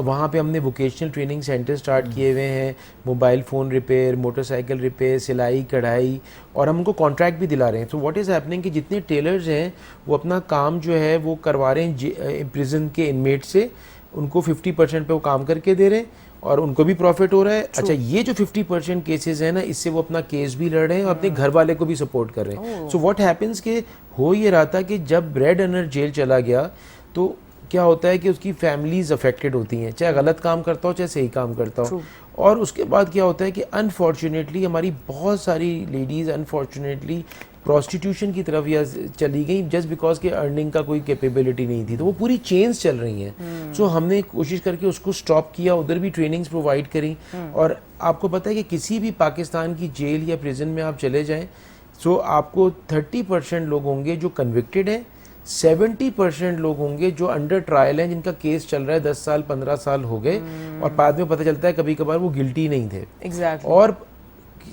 وہاں پہ ہم نے ووکیشنل ٹریننگ سینٹر سٹارٹ کیے ہوئے ہیں, mobile phone repair, motor cycle repair, سلائی کڑھائی, اور ہم ان کو کانٹریکٹ بھی دلا رہے ہیں. تو واٹ از ہیپننگ کہ جتنے ٹیلرز ہیں وہ اپنا کام جو ہے وہ کروا رہے ہیں پریزن کے انمیٹ سے, ان کو 50% پہ وہ کام کر کے دے رہے ہیں اور ان کو بھی پروفٹ ہو رہا ہے. اچھا یہ جو 50% کیسز ہیں نا, اس سے وہ اپنا کیس بھی لڑ رہے ہیں اور اپنے گھر والے کو بھی سپورٹ کر رہے ہیں. سو واٹ ہیپنس کہ ہو یہ رہا تھا کہ جب بریڈ ارنر جیل چلا گیا تو کیا ہوتا ہے کہ اس کی فیملیز افیکٹڈ ہوتی ہیں, چاہے غلط کام کرتا ہو چاہے صحیح کام کرتا ہو. اور اس کے بعد کیا ہوتا ہے کہ انفارچونیٹلی ہماری بہت ساری لیڈیز انفارچونیٹلی پروسٹیٹیوشن کی طرف یا چلی گئی جسٹ بیکاز کہ ارننگ کا کوئی کیپیبلٹی نہیں تھی. تو وہ پوری چینز چل رہی ہیں. سو ہم نے کوشش کر کے اس کو سٹاپ کیا, ادھر بھی ٹریننگز پرووائڈ کریں. اور آپ کو پتہ ہے کہ کسی بھی پاکستان کی جیل یا پریزن میں آپ چلے جائیں, سو آپ کو 30% لوگ ہوں گے جو کنوکٹڈ ہیں, 70% لوگ ہوں گے جو انڈر ٹرائل ہیں, جن کا کیس چل رہا ہے 10 سال 15 سال ہو گئے, اور بعد میں پتہ چلتا ہے کبھی کبھار وہ گلٹی نہیں تھے. اور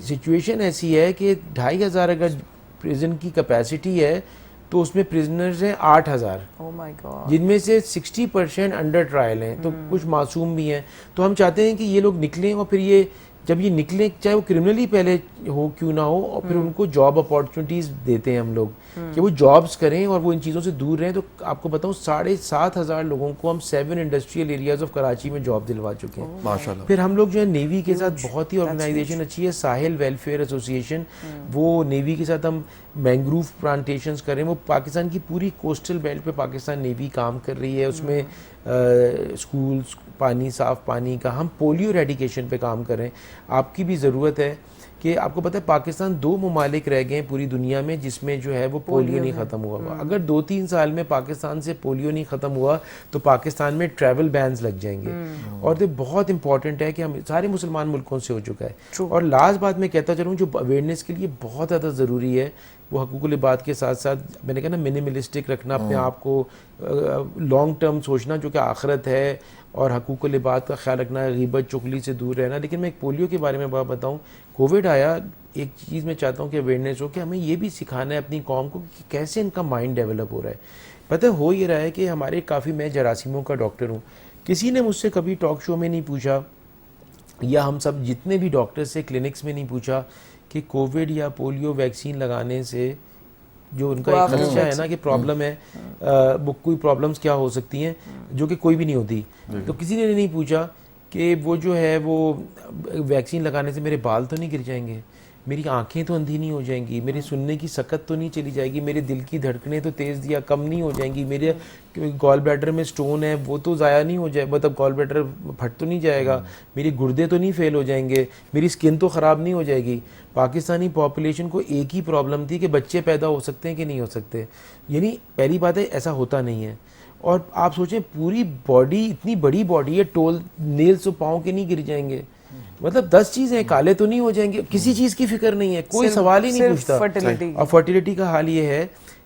سچویشن ایسی ہے کہ 2,500 اگر پریزن کی کیپیسٹی ہے تو اس میں پریزنرز ہیں 8,000, جن میں سے 60% انڈر ٹرائل ہیں, تو کچھ معصوم بھی ہیں. تو ہم چاہتے ہیں کہ یہ لوگ نکلیں, اور پھر یہ جب یہ نکلیں چاہے وہ کرمنلی پہلے ہو کیوں نہ ہو, اور پھر ان کو جاب اپارچونیٹیز دیتے ہیں ہم لوگ کہ وہ جابس کریں اور وہ ان چیزوں سے دور رہیں. تو آپ کو بتاؤں 7,500 لوگوں کو ہم 7 انڈسٹریل ایریاز آف کراچی میں جاب دلوا چکے ہیں ماشاءاللہ. پھر ہم لوگ جو ہے نیوی کے ساتھ بہت ہی آرگنائزیشن اچھی ہے, ساحل ویلفیئر ایسوسیشن, وہ نیوی کے ساتھ ہم مینگروو پلانٹیشنز کر رہے ہیں. وہ پاکستان کی پوری کوسٹل بیلٹ پہ پاکستان نیوی کام کر رہی ہے, اس میں اسکولز, پانی, صاف پانی کا. ہم پولیو ریڈیکیشن پہ کام کر رہے ہیں. آپ کی بھی ضرورت ہے کہ آپ کو پتہ ہے پاکستان 2 ممالک رہ گئے ہیں پوری دنیا میں جس میں جو ہے وہ پولیو نہیں ختم ہوا. اگر 2-3 سال میں پاکستان سے پولیو نہیں ختم ہوا تو پاکستان میں ٹریول بینز لگ جائیں گے. اور یہ بہت امپورٹنٹ ہے کہ ہم سارے مسلمان ملکوں سے ہو چکا ہے. اور لاسٹ بات میں کہتا چلوں جو اویئرنیس کے لیے بہت زیادہ ضروری ہے, وہ حقوق العباد کے ساتھ ساتھ میں نے کہا نا منیملسٹک رکھنا اپنے آپ کو, لانگ ٹرم سوچنا جو کہ آخرت ہے, اور حقوق العباد کا خیال رکھنا, غیبت چغلی سے دور رہنا. لیکن میں ایک پولیو کے بارے میں بات بتاؤں, کووڈ آیا, ایک چیز میں چاہتا ہوں کہ اویئرنیس ہو کہ ہمیں یہ بھی سکھانا ہے اپنی قوم کو کہ کیسے ان کا مائنڈ ڈیولپ ہو رہا ہے. پتہ ہو یہ رہا ہے کہ ہمارے کافی, میں جراثیموں کا ڈاکٹر ہوں, کسی نے مجھ سے کبھی ٹاک شو میں نہیں پوچھا, یا ہم سب جتنے بھی ڈاکٹرز سے کلینکس میں نہیں پوچھا کہ کووڈ یا پولیو ویکسین لگانے سے جو ان کا ایک خدشہ ہے نا کہ پرابلم ہے, وہ کوئی پرابلمس کیا ہو سکتی ہیں جو کہ کوئی بھی نہیں ہوتی. تو کسی نے نہیں پوچھا کہ وہ جو ہے وہ ویکسین لگانے سے میرے بال تو نہیں گر جائیں گے, میری آنکھیں تو اندھی نہیں ہو جائیں گی, میری سننے کی سکت تو نہیں چلی جائے گی, میرے دل کی دھڑکنیں تو تیز یا کم نہیں ہو جائیں گی, میرے گال بلیڈر میں سٹون ہے وہ تو ضائع نہیں ہو جائے, مطلب گال بلیڈر پھٹ تو نہیں جائے گا, میری گردے تو نہیں فیل ہو جائیں گے, میری سکن تو خراب نہیں ہو جائے گی. پاکستانی پاپولیشن کو ایک ہی پرابلم تھی کہ بچے پیدا ہو سکتے ہیں کہ نہیں ہو سکتے. یعنی پہلی بات ہے ایسا ہوتا نہیں ہے. اور آپ سوچیں پوری باڈی, اتنی بڑی باڈی ہے, ٹول نیلز تو پاؤں کے نہیں گر جائیں گے, مطلب 10 چیزیں, کالے تو نہیں ہو جائیں گے, کسی چیز کی فکر نہیں ہے, کوئی سوال ہی نہیں پوچھتا. اور فرٹیلیٹی کا حال یہ ہے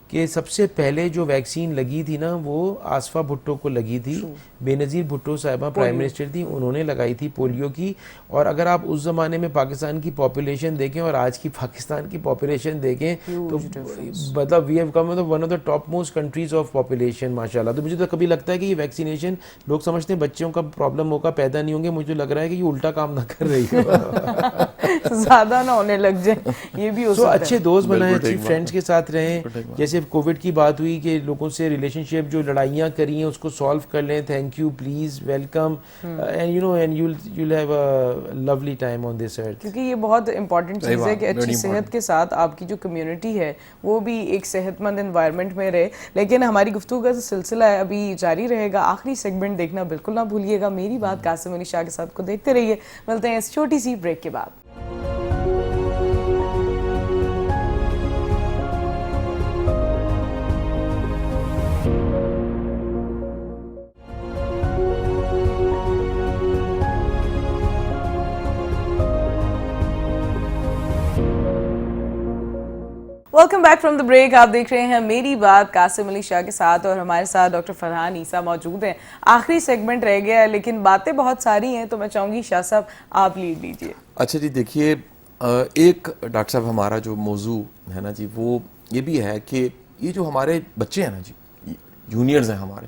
کہ سب سے پہلے جو ویکسین لگی تھی نا وہ آصفہ بھٹو کو لگی تھی, بے نظیر بھٹو صاحبہ پرائم منسٹر تھی, انہوں نے لگائی تھی پولیو کی. اور اگر آپ اس زمانے میں پاکستان کی پاپولیشن دیکھیں اور آج کی پاکستان کی پاپولیشن دیکھیں تو مطلب we have come one of the top most countries of population ماشاءاللہ. تو مجھے تو کبھی لگتا ہے کہ یہ ویکسینیشن لوگ سمجھتے ہیں بچوں کا پرابلم ہوگا, پیدا نہیں ہوں گے, مجھے لگ رہا ہے کہ یہ الٹا کام نہ کر رہی ہے, زیادہ نہ ہونے لگ جائے, یہ بھی ہو سکتا ہے. اچھے دوست بنائیں, اچھی فرینڈس کے ساتھ رہیں. جیسے کووڈ کی بات ہوئی کہ لوگوں سے ریلیشن شپ جو لڑائیاں کری ہیں اس کو سالو کر لیں. Thank you, please, welcome, and you know and you will have a lovely time on this earth. کیونکہ یہ بہت امپورٹنٹ چیز ہے کہ اچھی صحت کے ساتھ آپ کی جو کمیونٹی ہے وہ بھی ایک صحت مند انوائرمنٹ میں رہے. لیکن ہماری گفتگو کا سلسلہ ابھی جاری رہے گا, آخری سیگمنٹ دیکھنا بالکل نہ بھولیے گا. میری بات قاسم علی شاہ کے ساتھ کو دیکھتے رہیے. ملتے ہیں اس چھوٹی سی بریک کے بعد. Welcome back from the break. آپ دیکھ رہے ہیں میری بات قاسم علی شاہ کے ساتھ, اور ہمارے ساتھ ڈاکٹر فرحان عیسیٰ موجود ہیں. آخری سیگمنٹ رہ گیا ہے لیکن باتیں بہت ساری ہیں, تو میں چاہوں گی شاہ صاحب آپ لیڈ لیجیے. اچھا جی, دیکھیے ایک ڈاکٹر صاحب ہمارا جو موضوع ہے نا جی, وہ یہ بھی ہے کہ یہ جو ہمارے بچے ہیں نا جی, جونیئرز ہیں ہمارے,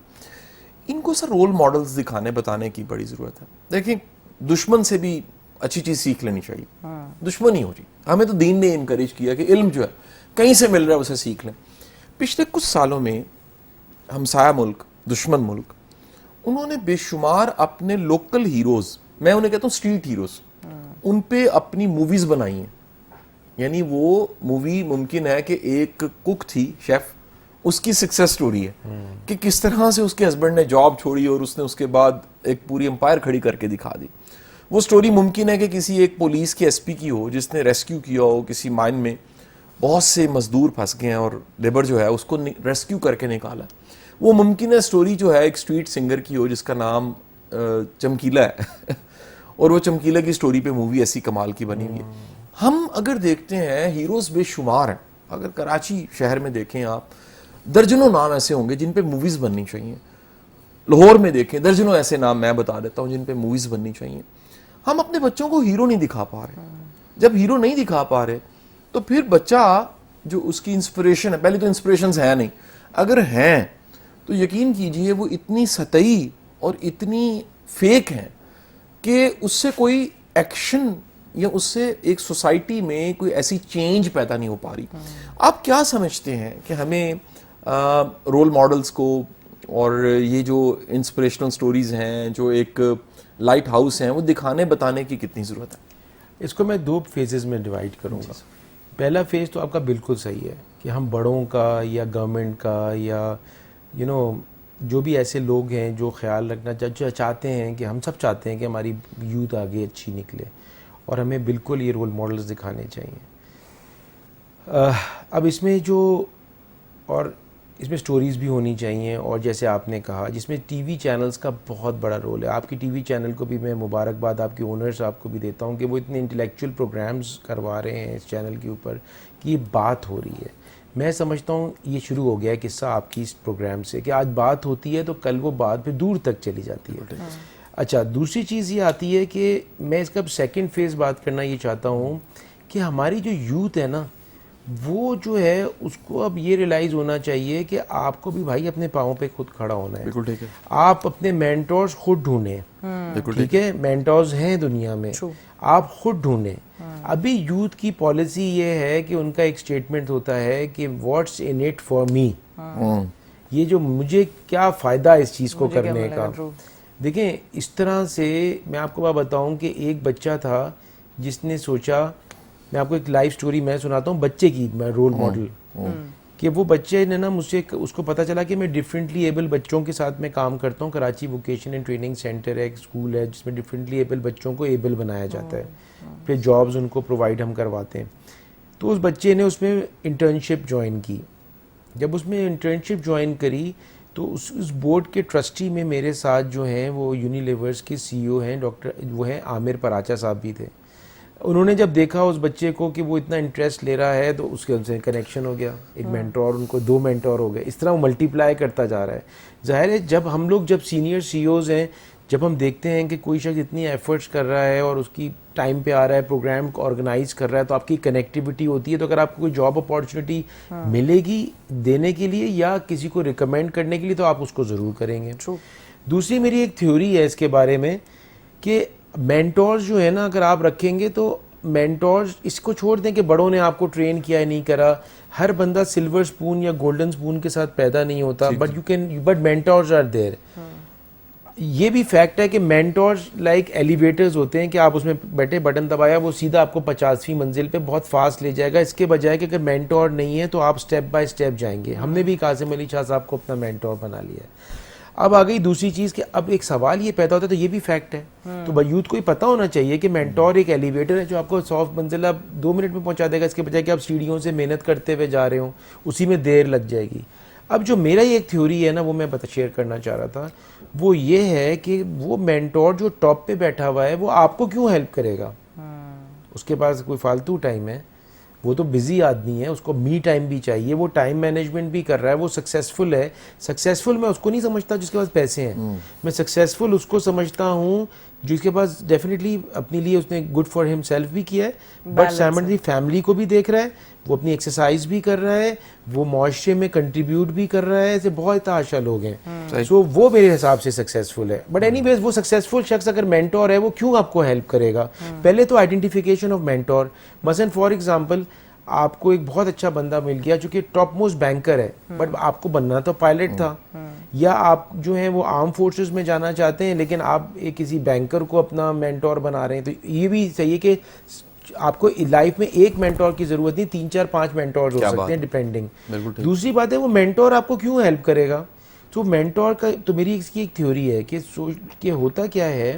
ان کو سر رول ماڈلز دکھانے بتانے کی بڑی ضرورت ہے. دیکھیں دشمن سے بھی اچھی چیز سیکھ لینی چاہیے. دشمن ہی ہو جی, ہمیں تو دین نے انکریج کیا کہ علم جو ہے کہیں سے مل رہا ہے اسے سیکھ لیں. پچھلے کچھ سالوں میں ہمسایہ ملک, دشمن ملک, انہوں نے بے شمار اپنے لوکل ہیروز, میں انہیں کہتا ہوں اسٹریٹ ہیروز, ان پہ اپنی موویز بنائی ہیں. یعنی وہ مووی ممکن ہے کہ ایک کک تھی, شیف, اس کی سکسیس سٹوری ہے کہ کس طرح سے اس کے ہسبینڈ نے جاب چھوڑی اور اس نے اس کے بعد ایک پوری امپائر کھڑی کر کے دکھا دی. وہ سٹوری ممکن ہے کہ کسی ایک پولیس کے ایس پی کی ہو جس نے ریسکیو کیا ہو کسی مائن میں, بہت سے مزدور پھنس گئے ہیں اور لیبر جو ہے اس کو ریسکیو کر کے نکالا. وہ ممکن ہے سٹوری جو ہے ایک اسٹریٹ سنگر کی ہو جس کا نام چمکیلا ہے اور وہ چمکیلا کی سٹوری پہ مووی ایسی کمال کی بنی ہوئی ہے. ہم اگر دیکھتے ہیں ہیروز بے شمار ہیں. اگر کراچی شہر میں دیکھیں آپ, درجنوں نام ایسے ہوں گے جن پہ موویز بننی چاہیے. لاہور میں دیکھیں درجنوں ایسے نام میں بتا دیتا ہوں جن پہ موویز بننی چاہیے. ہم اپنے بچوں کو ہیرو نہیں دکھا پا رہے. جب ہیرو نہیں دکھا پا رہے تو پھر بچہ جو اس کی انسپریشن ہے, پہلے تو انسپریشنز ہیں نہیں, اگر ہیں تو یقین کیجئے وہ اتنی سطحی اور اتنی فیک ہیں کہ اس سے کوئی ایکشن یا اس سے ایک سوسائٹی میں کوئی ایسی چینج پیدا نہیں ہو پا رہی. آپ کیا سمجھتے ہیں کہ ہمیں رول ماڈلز کو اور یہ جو انسپریشنل سٹوریز ہیں, جو ایک لائٹ ہاؤس ہیں, وہ دکھانے بتانے کی کتنی ضرورت ہے؟ اس کو میں 2 فیزز میں ڈیوائڈ کروں گا. پہلا فیز تو آپ کا بالکل صحیح ہے کہ ہم بڑوں کا یا گورنمنٹ کا یا جو بھی ایسے لوگ ہیں جو خیال رکھنا چاہتے ہیں کہ ہم سب چاہتے ہیں کہ ہماری یوتھ آگے اچھی نکلے, اور ہمیں بالکل یہ رول ماڈلز دکھانے چاہیے. اب اس میں اس میں سٹوریز بھی ہونی چاہیے, اور جیسے آپ نے کہا جس میں ٹی وی چینلز کا بہت بڑا رول ہے. آپ کی ٹی وی چینل کو بھی میں مبارکباد آپ کے اونر صاحب کو بھی دیتا ہوں کہ وہ اتنے انٹلیکچوئل پروگرامز کروا رہے ہیں اس چینل کے اوپر کہ یہ بات ہو رہی ہے. میں سمجھتا ہوں یہ شروع ہو گیا ہے قصہ آپ کی اس پروگرام سے کہ آج بات ہوتی ہے تو کل وہ بات پہ دور تک چلی جاتی ہے. اچھا, دوسری چیز یہ آتی ہے کہ میں اس کا سیکنڈ فیز بات کرنا یہ چاہتا ہوں کہ ہماری جو یوتھ ہے نا, وہ جو ہے اس کو اب یہ ریلائز ہونا چاہیے کہ آپ کو بھی بھائی اپنے پاؤں پہ خود کھڑا ہونا ہے. بالکل ٹھیک ہے. آپ اپنے مینٹورز خود ڈھونڈیں. ٹھیک ہے, مینٹورز ہیں دنیا میں, آپ خود ڈھونڈیں. ابھی یوتھ کی پالیسی یہ ہے کہ ان کا ایک اسٹیٹمنٹ ہوتا ہے کہ what's in it for me, یہ جو مجھے کیا فائدہ اس چیز کو کرنے کا. دیکھیں اس طرح سے میں آپ کو بات بتاؤں کہ ایک بچہ تھا جس نے سوچا, میں آپ کو ایک لائف سٹوری میں سناتا ہوں بچے کی, میں رول ماڈل, کہ وہ بچے نے نا مجھ سے اس کو پتا چلا کہ میں ڈفرینٹلی ایبل بچوں کے ساتھ میں کام کرتا ہوں. Karachi vocation and training centre ہے, ایک اسکول ہے جس میں ڈفرینٹلی ایبل بچوں کو ایبل بنایا جاتا ہے, پھر جابز ان کو پرووائڈ ہم کرواتے ہیں. تو اس بچے نے اس میں انٹرنشپ جوائن کی. جب اس میں انٹرنشپ جوائن کری تو اس بورڈ کے ٹرسٹی میں میرے ساتھ جو ہیں وہ یونیلیورس کے سی او ہیں, ڈاکٹر وہ ہیں عامر پراچا صاحب بھی تھے. انہوں نے جب دیکھا اس بچے کو کہ وہ اتنا انٹرسٹ لے رہا ہے تو اس کے ان سے کنیکشن ہو گیا, ایک مینٹور, ان کو 2 مینٹور ہو گئے. اس طرح وہ ملٹی پلائی کرتا جا رہا ہے. ظاہر ہے جب ہم لوگ جب سینئر سی اوز ہیں, جب ہم دیکھتے ہیں کہ کوئی شخص اتنی ایفرٹس کر رہا ہے اور اس کی ٹائم پہ آ رہا ہے, پروگرام کو آرگنائز کر رہا ہے, تو آپ کی کنیکٹیوٹی ہوتی ہے. تو اگر آپ کو کوئی جاب اپارچونیٹی ملے گی دینے کے لیے یا کسی کو ریکمینڈ کرنے کے لیے تو آپ اس کو ضرور کریں گے. دوسری میری ایک تھیوری ہے اس کے بارے میں کہ مینٹورز جو ہے نا اگر آپ رکھیں گے تو مینٹورز, اس کو چھوڑ دیں کہ بڑوں نے آپ کو ٹرین کیا ہے نہیں کرا, ہر بندہ سلور سپون یا گولڈن سپون کے ساتھ پیدا نہیں ہوتا, بٹ مینٹورز آر دیر. یہ بھی فیکٹ ہے کہ مینٹورز لائک ایلیویٹرز ہوتے ہیں کہ آپ اس میں بیٹھے, بٹن دبایا, وہ سیدھا آپ کو 50ویں منزل پہ بہت فاسٹ لے جائے گا. اس کے بجائے کہ اگر مینٹور نہیں ہے تو آپ سٹیپ بائی سٹیپ جائیں گے. ہم نے بھی قاسم علی شاہ صاحب کو اپنا مینٹور بنا لیا ہے. اب آ گئی دوسری چیز کہ اب ایک سوال یہ پیدا ہوتا ہے, تو یہ بھی فیکٹ ہے, تو یوتھ کو یہ پتہ ہونا چاہیے کہ مینٹور ایک ایلیویٹر ہے جو آپ کو 100 منزل اب 2 منٹ میں پہنچا دے گا, اس کے بجائے کہ آپ سیڑھیوں سے محنت کرتے ہوئے جا رہے ہوں, اسی میں دیر لگ جائے گی. اب جو میرا یہ ایک تھیوری ہے نا وہ میں شیئر کرنا چاہ رہا تھا, وہ یہ ہے کہ وہ مینٹور جو ٹاپ پہ بیٹھا ہوا ہے وہ آپ کو کیوں ہیلپ کرے گا؟ اس کے پاس کوئی فالتو ٹائم ہے, وہ تو بزی آدمی ہے, اس کو می ٹائم بھی چاہیے, وہ ٹائم مینجمنٹ بھی کر رہا ہے, وہ سکسیزفل ہے. سکسیزفل میں اس کو نہیں سمجھتا جس کے پاس پیسے ہیں, میں سکسیزفل اس کو سمجھتا ہوں جس کے پاس ڈیفینیٹلی اپنے لیے اس نے گڈ فار ہم سیلف بھی کیا ہے, بٹ سائمنٹلی فیملی کو بھی دیکھ رہا ہے, وہ اپنی ایکسرسائز بھی کر رہا ہے, وہ معاشرے میں کنٹریبیوٹ بھی کر رہا ہے. ایسے بہت تحاشا لوگ ہیں, سو وہ میرے حساب سے سکسیزفل ہے. بٹ اینی ویز وہ سکسیزفل شخص اگر مینٹور ہے وہ کیوں آپ کو ہیلپ کرے گا؟ پہلے تو آئیڈینٹیفیکیشن آف مینٹور. مثلا فار ایگزامپل آپ کو ایک بہت اچھا بندہ مل گیا جو کہ ٹاپ موسٹ بینکر ہے, بٹ آپ کو بننا تو پائلٹ تھا, یا آپ جو ہیں وہ آرم فورسز میں جانا چاہتے ہیں لیکن آپ ایک کسی بینکر کو اپنا مینٹور بنا رہے ہیں. تو یہ بھی صحیح ہے کہ آپ کو لائف میں ایک مینٹور کی ضرورت نہیں, 3 4 5 مینٹورز ہو سکتے ہیں ڈیپینڈنگ. دوسری بات ہے وہ مینٹور آپ کو کیوں ہیلپ کرے گا؟ تو مینٹور کا تو میری اس کی ایک تھیوری ہے کہ ہوتا کیا ہے,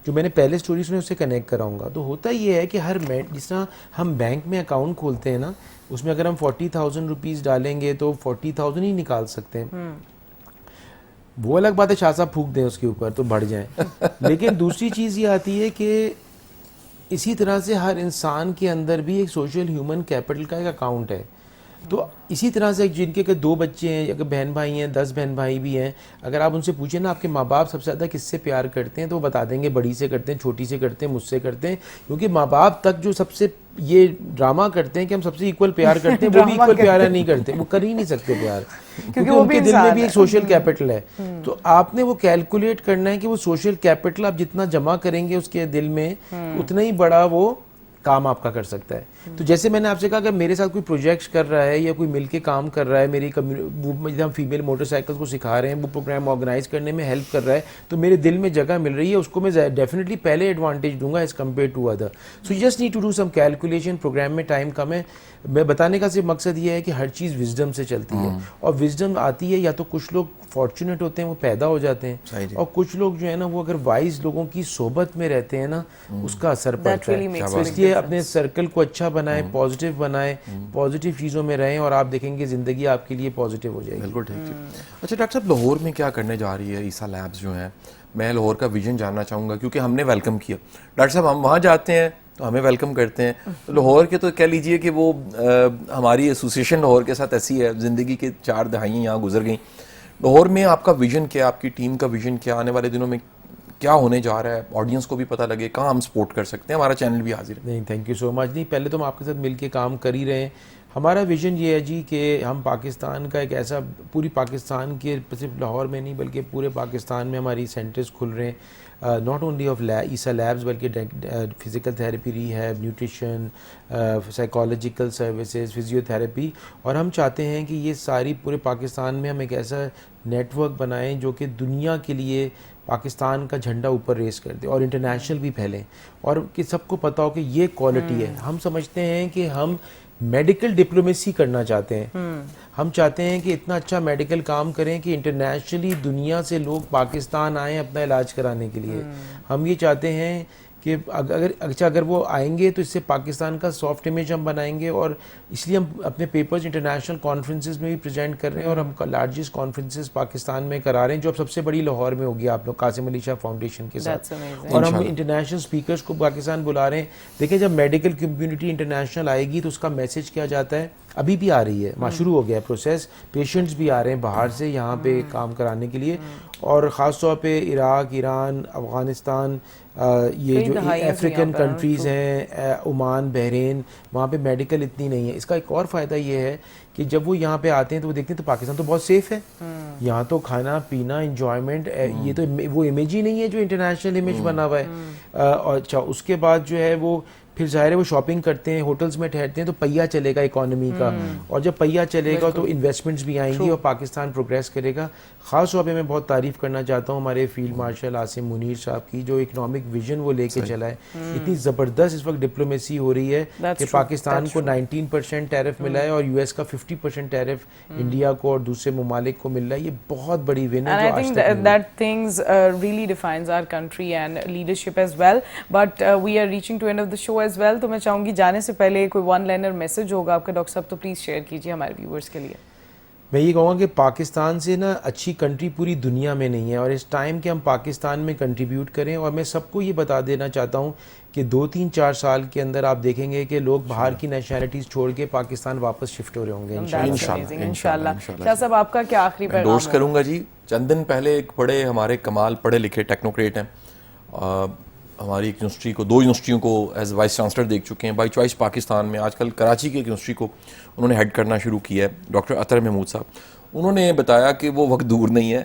جو میں نے پہلے اسٹوری سنی اس سے کنیکٹ کراؤں گا. تو ہوتا یہ ہے کہ ہر جس طرح ہم بینک میں اکاؤنٹ کھولتے ہیں نا, اس میں اگر ہم 40,000 روپیز ڈالیں گے تو 40,000 ہی نکال سکتے ہیں. وہ الگ بات ہے شاہ صاحب پھونک دیں اس کے اوپر تو بڑھ جائیں. لیکن دوسری چیز یہ آتی ہے کہ اسی طرح سے ہر انسان کے اندر بھی ایک سوشل ہیومن کیپٹل کا ایک اکاؤنٹ ہے. تو اسی طرح سے جن کے 2 بچے ہیں یا بہن بھائی ہیں, 10 بہن بھائی بھی ہیں, اگر آپ ان سے پوچھیں نا آپ کے ماں باپ سب سے زیادہ کس سے پیار کرتے ہیں, تو وہ بتا دیں گے بڑی سے کرتے ہیں, چھوٹی سے کرتے ہیں, مجھ سے کرتے ہیں. کیونکہ ماں باپ تک جو سب سے یہ ڈرامہ کرتے ہیں کہ ہم سب سے ایکول پیار کرتے ہیں, وہ بھی ایکول پیارا نہیں کرتے, وہ کر ہی نہیں سکتے پیار, کیونکہ ان کے دل میں بھی ایک سوشل کیپٹل ہے. تو آپ نے وہ کیلکولیٹ کرنا ہے کہ وہ سوشل کیپٹل آپ جتنا جمع کریں گے اس کے دل میں, اتنا ہی بڑا وہ کام آپ کا کر سکتا ہے. تو جیسے میں نے آپ سے کہا کہ میرے ساتھ کوئی پروجیکٹس کر رہا ہے یا کوئی مل کے کام کر رہا ہے, میری ہم فیمیل موٹر سائیکل کو سکھا رہے ہیں, وہ پروگرام آرگنائز کرنے میں ہیلپ کر رہا ہے, تو میرے دل میں جگہ مل رہی ہے, اس کو میں ڈیفینیٹلی پہلے ایڈوانٹیج دوں گا as compared to other. So you just need to do some calculation. Program میں ٹائم کم ہے, میں بتانے کا صرف مقصد یہ ہے کہ ہر چیز وزڈم سے چلتی ہے, اور وزڈم آتی ہے یا تو کچھ لوگ فارچونیٹ ہوتے ہیں وہ پیدا ہو جاتے ہیں, اور کچھ لوگ جو ہے نا وہ اگر وائز لوگوں کی صحبت میں رہتے ہیں نا اس کا اثر پڑتا ہے. اس لیے اپنے سرکل کو اچھا بنائیں, پازیٹیو بنائیں, پازیٹیو چیزوں میں رہیں, اور آپ دیکھیں گے زندگی آپ کے لیے پازیٹیو ہو جائے گی. بالکل ٹھیک. اچھا ڈاکٹر صاحب, لاہور میں کیا کرنے جا رہی ہے عیسیٰ لیبز جو ہیں؟ میں لاہور کا ویژن جاننا چاہوں گا, کیونکہ ہم نے ویلکم کیا. ڈاکٹر صاحب ہم وہاں جاتے ہیں تو ہمیں ویلکم کرتے ہیں, تو لاہور کے تو کہہ لیجئے کہ وہ ہماری ایسوسیشن لاہور کے ساتھ ایسی ہے, زندگی کے 4 دہائیاں یہاں گزر گئیں. لاہور میں آپ کا ویژن کیا, آپ کی ٹیم کا ویژن کیا, آنے والے دنوں میں کیا ہونے جا رہا ہے, آڈینس کو بھی پتہ لگے, کہاں ہم سپورٹ کر سکتے ہیں, ہمارا چینل بھی حاضر ہے. نہیں, تھینک یو سو مچ. نہیں, پہلے تو ہم آپ کے ساتھ مل کے کام کر ہی رہے ہیں. ہمارا ویژن یہ ہے جی کہ ہم پاکستان کا ایک ایسا, پوری پاکستان کے صرف لاہور میں نہیں بلکہ پورے پاکستان میں ہماری سینٹرز کھل رہے ہیں, ناٹ اونلی آف عیسیٰ لیبز بلکہ physical therapy, rehab, nutrition, psychological services, physio therapy. اور ہم چاہتے ہیں کہ یہ ساری پورے پاکستان میں ہم ایک ایسا نیٹ ورک بنائیں جو کہ دنیا کے لیے پاکستان کا جھنڈا اوپر ریز کر دے, اور انٹرنیشنل بھی پھیلیں, اور کہ سب کو پتہ ہو کہ یہ کوالٹی ہے. ہم سمجھتے ہیں کہ ہم میڈیکل ڈپلومیسی کرنا چاہتے ہیں. ہم چاہتے ہیں کہ اتنا اچھا میڈیکل کام کریں کہ انٹرنیشنلی دنیا سے لوگ پاکستان آئیں اپنا علاج کرانے کے لیے. ہم یہ چاہتے ہیں کہ اگر وہ آئیں گے تو اس سے پاکستان کا سافٹ امیج ہم بنائیں گے, اور اس لیے ہم اپنے پیپرز انٹرنیشنل کانفرنسز میں بھی پریزنٹ کر رہے ہیں, اور ہم لارجسٹ کانفرنسز پاکستان میں کرا رہے ہیں, جو اب سب سے بڑی لاہور میں ہوگی آپ لوگ قاسم علی شاہ فاؤنڈیشن کے ساتھ. اور ہم انٹرنیشنل اسپیکرز کو پاکستان بلا رہے ہیں. دیکھیں جب میڈیکل کمیونٹی انٹرنیشنل آئے گی تو اس کا میسج کیا جاتا ہے, ابھی بھی آ رہی ہے, شروع ہو گیا ہے پروسیس, پیشنٹس بھی آ رہے ہیں باہر سے یہاں پہ کام کرانے کے لیے, اور خاص طور پہ عراق, ایران, افغانستان, یہ جو افریقن کنٹریز ہیں, عمان, بحرین, وہاں پہ میڈیکل اتنی نہیں ہے. اس کا ایک اور فائدہ یہ ہے کہ جب وہ یہاں پہ آتے ہیں تو وہ دیکھتے ہیں تو پاکستان تو بہت سیف ہے, یہاں تو کھانا پینا انجوائمنٹ, یہ تو وہ امیج ہی نہیں ہے جو انٹرنیشنل امیج بنا ہوا ہے. اور اچھا اس کے بعد جو ہے وہ پھر ظاہر ہے وہ شاپنگ کرتے ہیں, ہوٹلز میں ٹھہرتے ہیں, تو پہیا چلے گا اکانومی کا, اور جب پہیا چلے گا تو انویسٹمنٹس بھی آئیں گی اور پاکستان پروگریس کرے گا. خاص طور پہ میں بہت تعریف کرنا چاہتا ہوں ہمارے فیلڈ مارشل عاصم منیر صاحب کی, جو اکنامک ویژن وہ لے کے چلا ہے. اتنی زبردست اس وقت ڈپلومیسی ہو رہی ہے کہ پاکستان کو 19% ٹیرف ملا ہے, اور US کا 50% ٹیرف انڈیا کو اور دوسرے ممالک کو مل رہا ہے. یہ بہت بڑی ون ہے. And I think that things really defines our country and leadership as well. But we are reaching to end of the show as well. تو میں چاہوں گی جانے سے پہلے کوئی ون لائنر میسج ہوگا آپ کا ڈاکٹر صاحب, تو پلیز شیئر کیجیے ہمارے ویورز کے لیے. میں یہ کہوں گا کہ پاکستان سے نا اچھی کنٹری پوری دنیا میں نہیں ہے, اور اس ٹائم کہ ہم پاکستان میں کنٹریبیوٹ کریں. اور میں سب کو یہ بتا دینا چاہتا ہوں کہ 2-3-4 سال کے اندر آپ دیکھیں گے کہ لوگ باہر کی نیشنلٹیز چھوڑ کے پاکستان واپس شفٹ ہو رہے ہوں گے انشاءاللہ. شاہ صاحب آپ کا کیا آخری پیغام انڈورس کروں گا جی. چند دن پہلے ایک بڑے ہمارے کمال پڑھے لکھے ٹیکنوکریٹ ہیں, ہماری ایک یونیورسٹی کو, 2 یونیورسٹیوں کو ایز وائس چانسلر دیکھ چکے ہیں بائی چوائس پاکستان میں. آج کل کراچی کی ایک یونیورسٹی کو انہوں نے ہیڈ کرنا شروع کیا ہے, ڈاکٹر اطہر محمود صاحب. انہوں نے بتایا کہ وہ وقت دور نہیں ہے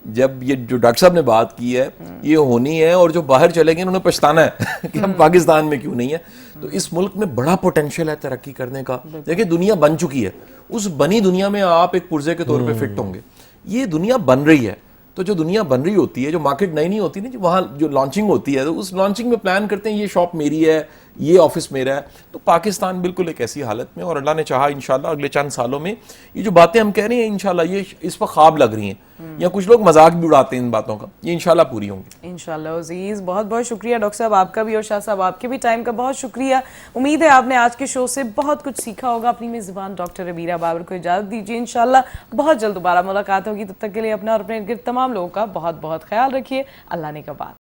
جب یہ جو ڈاکٹر صاحب نے بات کی ہے یہ ہونی ہے, اور جو باہر چلے گئے انہوں نے پچھتانا ہے کہ ہم پاکستان میں کیوں نہیں ہے. تو اس ملک میں بڑا پوٹینشیل ہے ترقی کرنے کا. دیکھیں دنیا بن چکی ہے, اس بنی دنیا میں آپ ایک پرزے کے طور پہ فٹ ہوں گے. یہ دنیا بن رہی ہے, تو جو دنیا بن رہی ہوتی ہے, جو مارکیٹ نئی نہیں ہوتی نا, وہاں جو لانچنگ ہوتی ہے, تو اس لانچنگ میں پلان کرتے ہیں یہ شاپ میری ہے, یہ آفس میرا ہے. تو پاکستان بالکل ایک ایسی حالت میں, اور اللہ نے چاہا انشاءاللہ اگلے چند سالوں میں یہ جو باتیں ہم کہہ رہے ہیں انشاءاللہ یہ اس وقت خواب لگ رہی ہیں, یا کچھ لوگ مذاق بھی اڑاتے ہیں ان باتوں کا, یہ انشاءاللہ پوری ہوں گی انشاءاللہ. عزیز بہت بہت شکریہ ڈاکٹر صاحب آپ کا بھی, اور شاہ صاحب آپ کے بھی ٹائم کا بہت شکریہ. امید ہے آپ نے آج کے شو سے بہت کچھ سیکھا ہوگا. اپنی میزبان ڈاکٹر ربیرہ بابر کو اجازت دیجیے, انشاءاللہ بہت جلد دوبارہ ملاقات ہوگی. تب تک کے لیے اپنا اور اپنے ارد گرد تمام لوگوں کا بہت بہت خیال رکھیے. اللہ نے کا بات.